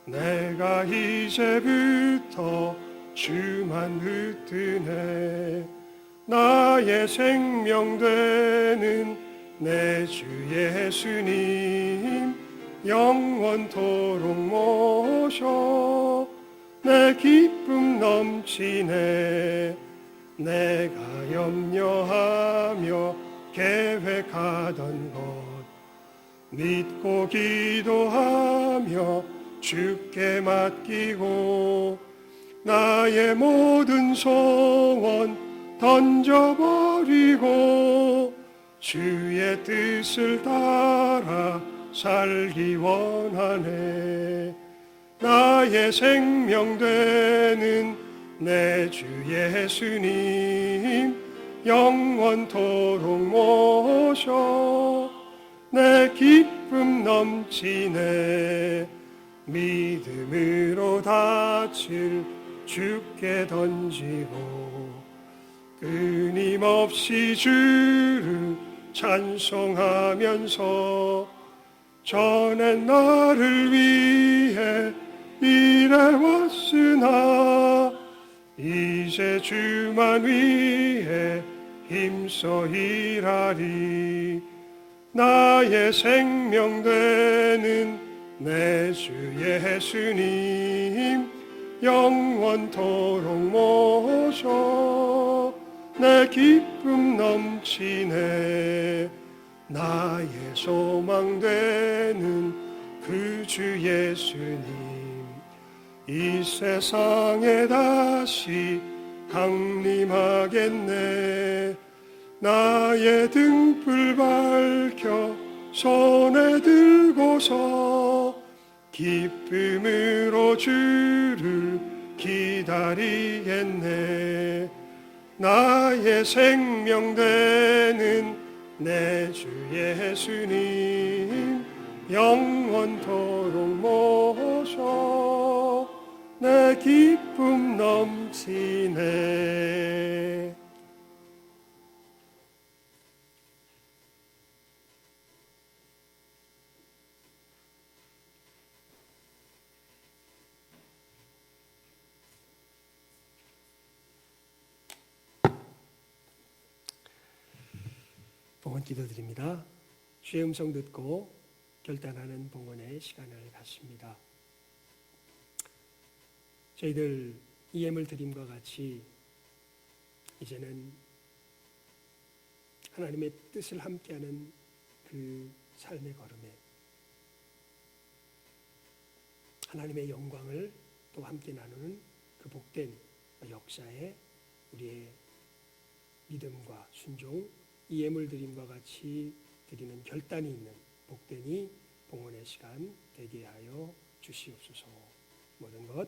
내가 이제부터 주만 붙드네. 나의 생명 되는 내 주 예수님, 영원토록 모셔 내 기쁨 넘치네. 내가 염려하며 계획하던 것 믿고 기도하며 주께 맡기고 나의 모든 소원 던져버리고 주의 뜻을 따라 살기 원하네. 나의 생명 되는 내 주 예수님, 영원토록 모셔 내 기쁨 넘치네. 믿음으로 닻을 주께 던지고 끊임없이 주를 찬송하면서 전엔 나를 위해 일해왔으나 이제 주만 위해 힘써 일하리. 나의 생명 되는 내 주 예수님, 영원토록 모셔 내 기쁨 넘치네. 나의 소망 되는 그 주 예수님, 이 세상에 다시 강림하겠네. 나의 등불 밝혀 손에 들고서 기쁨으로 주를 기다리겠네. 나의 생명 되는 내 주 예수님, 영원토록 모셔 내 기쁨 넘치네. 봉헌 기도드립니다. 주의 음성 듣고 결단하는 봉헌의 시간을 갖습니다. 저희들 이 예물 드림과 같이 이제는 하나님의 뜻을 함께하는 그 삶의 걸음에 하나님의 영광을 또 함께 나누는 그 복된 역사에 우리의 믿음과 순종, 이 예물 드림과 같이 드리는 결단이 있는 복되니 봉헌의 시간 되게 하여 주시옵소서. 모든 것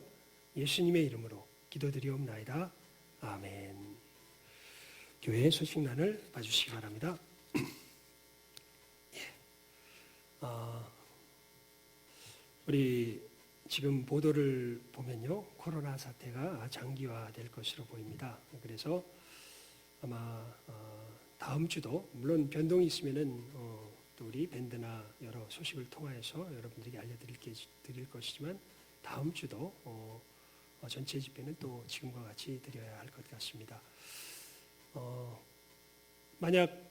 예수님의 이름으로 기도드리옵나이다. 아멘. 교회 소식란을 봐주시기 바랍니다. 우리 지금 보도를 보면요, 코로나 사태가 장기화될 것으로 보입니다. 그래서 아마 다음 주도 물론 변동이 있으면은 또 우리 밴드나 여러 소식을 통하여서 여러분들에게 알려드릴 것이지만 다음 주도 전체 집회는 또 지금과 같이 드려야 할 것 같습니다. 만약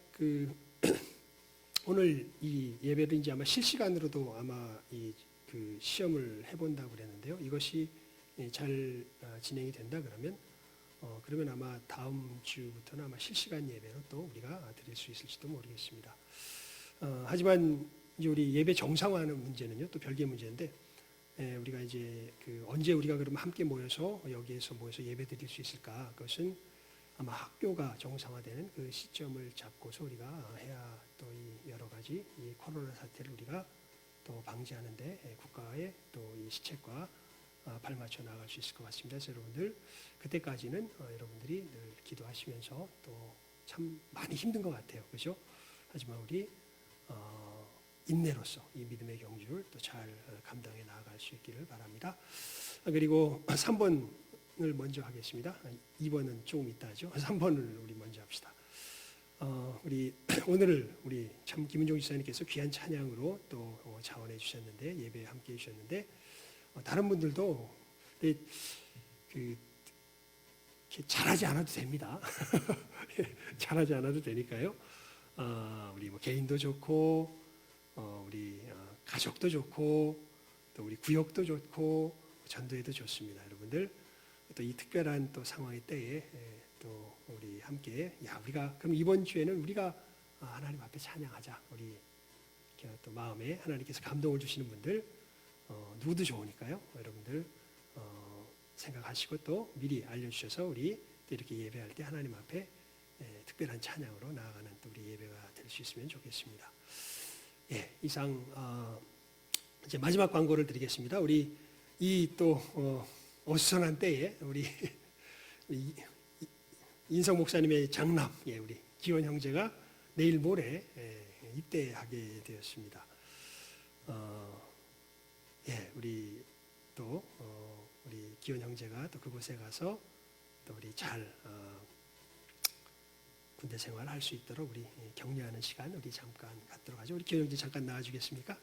오늘 이 예배를 이제 아마 실시간으로도 아마 그 시험을 해본다고 그랬는데요. 이것이 잘 진행이 된다 그러면 아마 다음 주부터는 아마 실시간 예배로 또 우리가 드릴 수 있을지도 모르겠습니다. 하지만 이제 우리 예배 정상화하는 문제는요, 또 별개의 문제인데, 우리가 이제 언제 우리가 그러면 함께 모여서 여기에서 모여서 예배 드릴 수 있을까? 그것은 아마 학교가 정상화되는 그 시점을 잡고서 우리가 해야 또 이 여러 가지 이 코로나 사태를 우리가 또 방지하는데 국가의 또 이 시책과 발맞춰 나갈 수 있을 것 같습니다. 그래서 여러분들 그때까지는 여러분들이 늘 기도하시면서 또 참 많이 힘든 것 같아요, 그렇죠? 하지만 우리 인내로서 이 믿음의 경주를 또 잘 감당해 나아갈 수 있기를 바랍니다. 그리고 3번을 먼저 하겠습니다. 2번은 조금 이따 하죠. 3번을 우리 먼저 합시다. 우리 오늘 우리 참 김은종 지사님께서 귀한 찬양으로 또 자원해 주셨는데, 예배에 함께 해 주셨는데, 다른 분들도 이렇게 잘하지 않아도 됩니다. 잘하지 않아도 되니까요. 우리 뭐 개인도 좋고, 우리 가족도 좋고, 또 우리 구역도 좋고, 전도회도 좋습니다. 여러분들 또 이 특별한 또 상황의 때에 또 우리 함께 우리가 그럼 이번 주에는 우리가 하나님 앞에 찬양하자. 우리 또 마음에 하나님께서 감동을 주시는 분들 누구도 좋으니까요. 여러분들 생각하시고 또 미리 알려주셔서 우리 또 이렇게 예배할 때 하나님 앞에 특별한 찬양으로 나아가는 또 우리 예배가 될 수 있으면 좋겠습니다. 이상 이제 마지막 광고를 드리겠습니다. 우리 이 또 어수선한 때에 우리 인성 목사님의 장남, 우리 기원 형제가 내일 모레 입대하게 되었습니다. 우리 또 우리 기원 형제가 또 그곳에 가서 또 우리 잘 군대 생활할 수 있도록 우리 격려하는 시간 우리 잠깐 갖도록 하죠. 우리 기원 형제 잠깐 나와주겠습니까?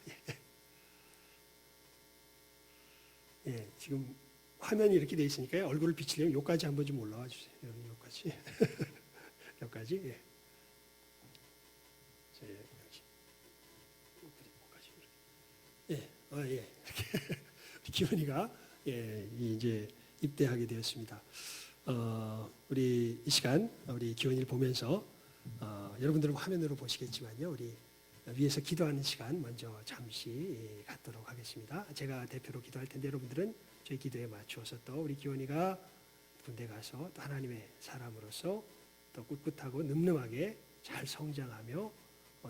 지금 화면이 이렇게 돼 있으니까요. 얼굴을 비치려면 여기까지 한번 좀 올라와 주세요. 여기까지. 여기까지. 이렇게 기훈이가 이제 입대하게 되었습니다. 우리 이 시간 우리 기훈이를 보면서 여러분들은 화면으로 보시겠지만요. 우리 위에서 기도하는 시간 먼저 잠시 갖도록 하겠습니다. 제가 대표로 기도할 텐데 여러분들은 저희 기도에 맞추어서 또 우리 기원이가 군대 가서 또 하나님의 사람으로서 또 꿋꿋하고 늠름하게 잘 성장하며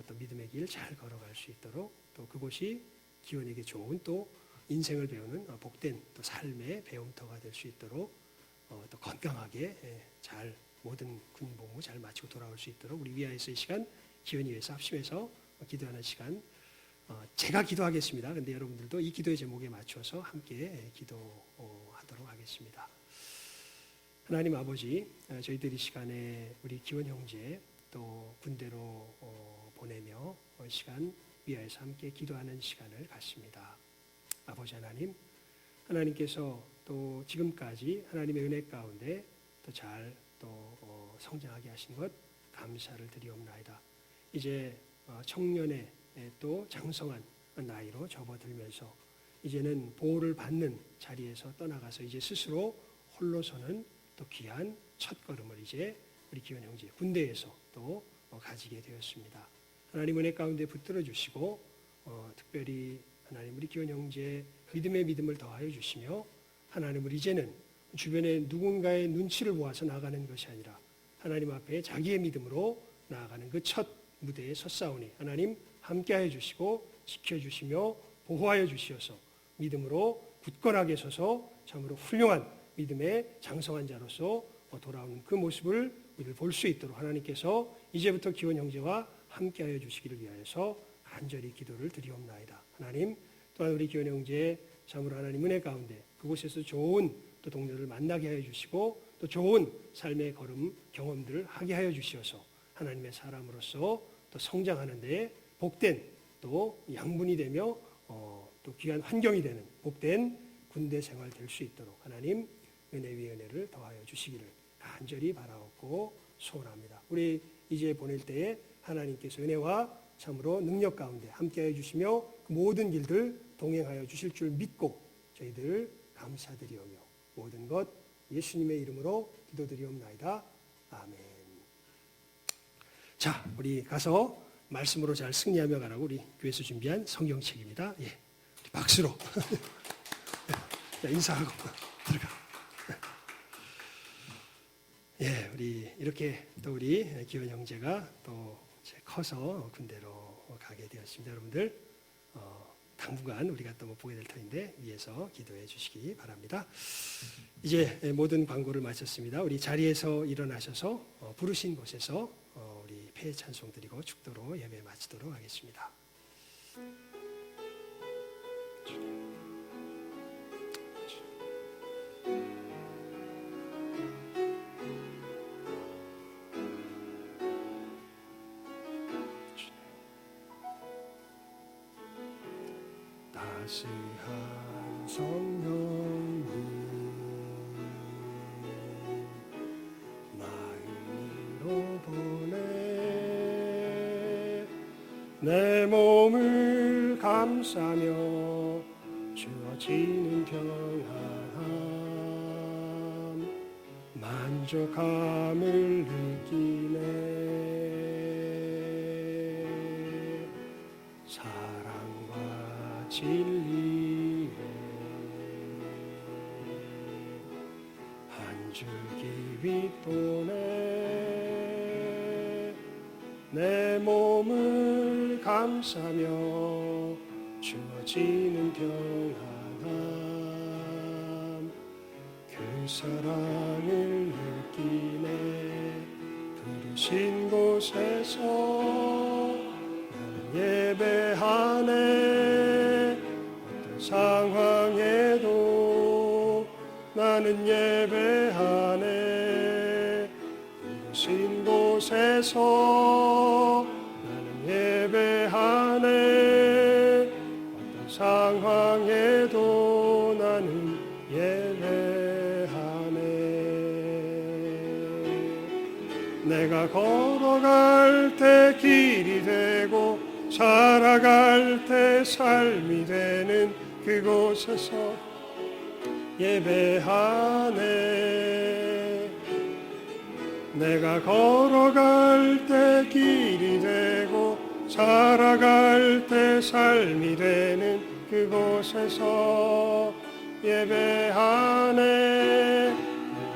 또 믿음의 길 잘 걸어갈 수 있도록 또 그곳이 기원에게 좋은 또 인생을 배우는 복된 또 삶의 배움터가 될 수 있도록 또 건강하게 잘 모든 군 복무 잘 마치고 돌아올 수 있도록 우리 위하여서 이 시간 기원이 위해서 합심해서 기도하는 시간 제가 기도하겠습니다. 그런데 여러분들도 이 기도의 제목에 맞춰서 함께 기도하도록 하겠습니다. 하나님 아버지, 저희들 이 시간에 우리 기원 형제 또 군대로 보내며 시간 위하여서 함께 기도하는 시간을 갖습니다. 아버지 하나님, 하나님께서 또 지금까지 하나님의 은혜 가운데 또 잘 또 성장하게 하신 것 감사를 드리옵나이다. 이제 청년의 또 장성한 나이로 접어들면서 이제는 보호를 받는 자리에서 떠나가서 이제 스스로 홀로서는 또 귀한 첫걸음을 이제 우리 기원 형제 군대에서 또 가지게 되었습니다. 하나님 은혜 가운데 붙들어 주시고 특별히 하나님 우리 기원 형제 믿음의 믿음을 더하여 주시며 하나님을 이제는 주변에 누군가의 눈치를 보아서 나가는 것이 아니라 하나님 앞에 자기의 믿음으로 나아가는 그 첫 무대에 섰사오니 하나님 함께하여 주시고 지켜주시며 보호하여 주시어서 믿음으로 굳건하게 서서 참으로 훌륭한 믿음의 장성한 자로서 돌아오는 그 모습을 우리를 볼 수 있도록 하나님께서 이제부터 기원 형제와 함께하여 주시기를 위하여서 간절히 기도를 드리옵나이다. 하나님 또한 우리 기원 형제 참으로 하나님 은혜 가운데 그곳에서 좋은 또 동료를 만나게 하여 주시고 또 좋은 삶의 걸음 경험들을 하게 하여 주시어서 하나님의 사람으로서 또 성장하는 데 복된 또 양분이 되며 또 귀한 환경이 되는 복된 군대 생활 될 수 있도록 하나님 은혜 위에 은혜를 더하여 주시기를 간절히 바라옵고 소원합니다. 우리 이제 보낼 때에 하나님께서 은혜와 참으로 능력 가운데 함께하여 주시며 그 모든 길들 동행하여 주실 줄 믿고 저희들 감사드리오며 모든 것 예수님의 이름으로 기도드리옵나이다. 아멘. 자, 우리 가서 말씀으로 잘 승리하며 가라고 우리 교회에서 준비한 성경책입니다. 예, 우리 박수로 인사하고 들어가. 예, 우리 이렇게 또 우리 기원 형제가 또 커서 군대로 가게 되었습니다. 여러분들 당분간 우리가 또 못 보게 될 터인데 위에서 기도해 주시기 바랍니다. 이제 모든 광고를 마쳤습니다. 우리 자리에서 일어나셔서 부르신 곳에서 우리 폐 찬송 드리고 축도로 예배 마치도록 하겠습니다. 따스한 성령님 마음으로 보내 내 몸을 감싸며 주어지는 평안함 만족함을 느끼네 사랑과 진리에 한 줄기 빛보내 내 몸을 감싸며 주어지는 평안함 그 사랑을 느끼네 부르신 곳에서 나는 예배하네 어떤 상황에도 나는 예배하네 부르신 곳에서 나는 예배하네 어떤 상황에도 나는 예배하네 내가 걸어갈 때 길이 되고 살아갈 때 삶이 되는 그곳에서 예배하네 내가 걸어갈 때 길이 되고 살아갈 때 삶이 되는 그곳에서 예배하네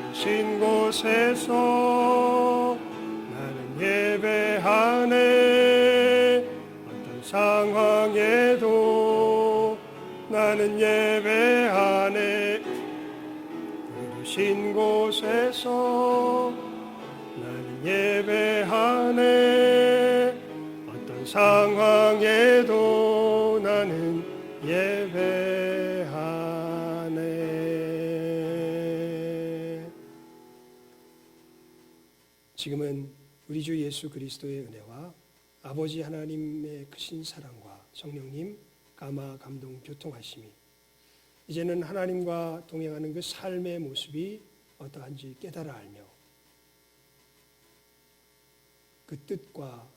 부르신 곳에서 나는 예배하네 어떤 상황에도 나는 예배하네 부르신 곳에서 나는 예배하네 어떤 상황에도 나는 예배하네 지금은 우리 주 예수 그리스도의 은혜와 아버지 하나님의 크신 사랑과 성령님 감화 감동 교통하심이 이제는 하나님과 동행하는 그 삶의 모습이 어떠한지 깨달아 알며 그 뜻과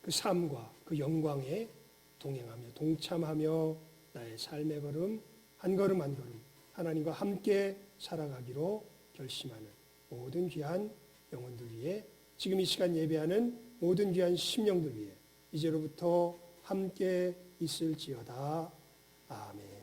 그 삶과 그 영광에 동행하며 동참하며 나의 삶의 걸음 한 걸음 한 걸음 하나님과 함께 살아가기로 결심하는 모든 귀한 영혼들 위해 지금 이 시간 예배하는 모든 귀한 심령들 위해 이제로부터 함께 있을지어다. 아멘.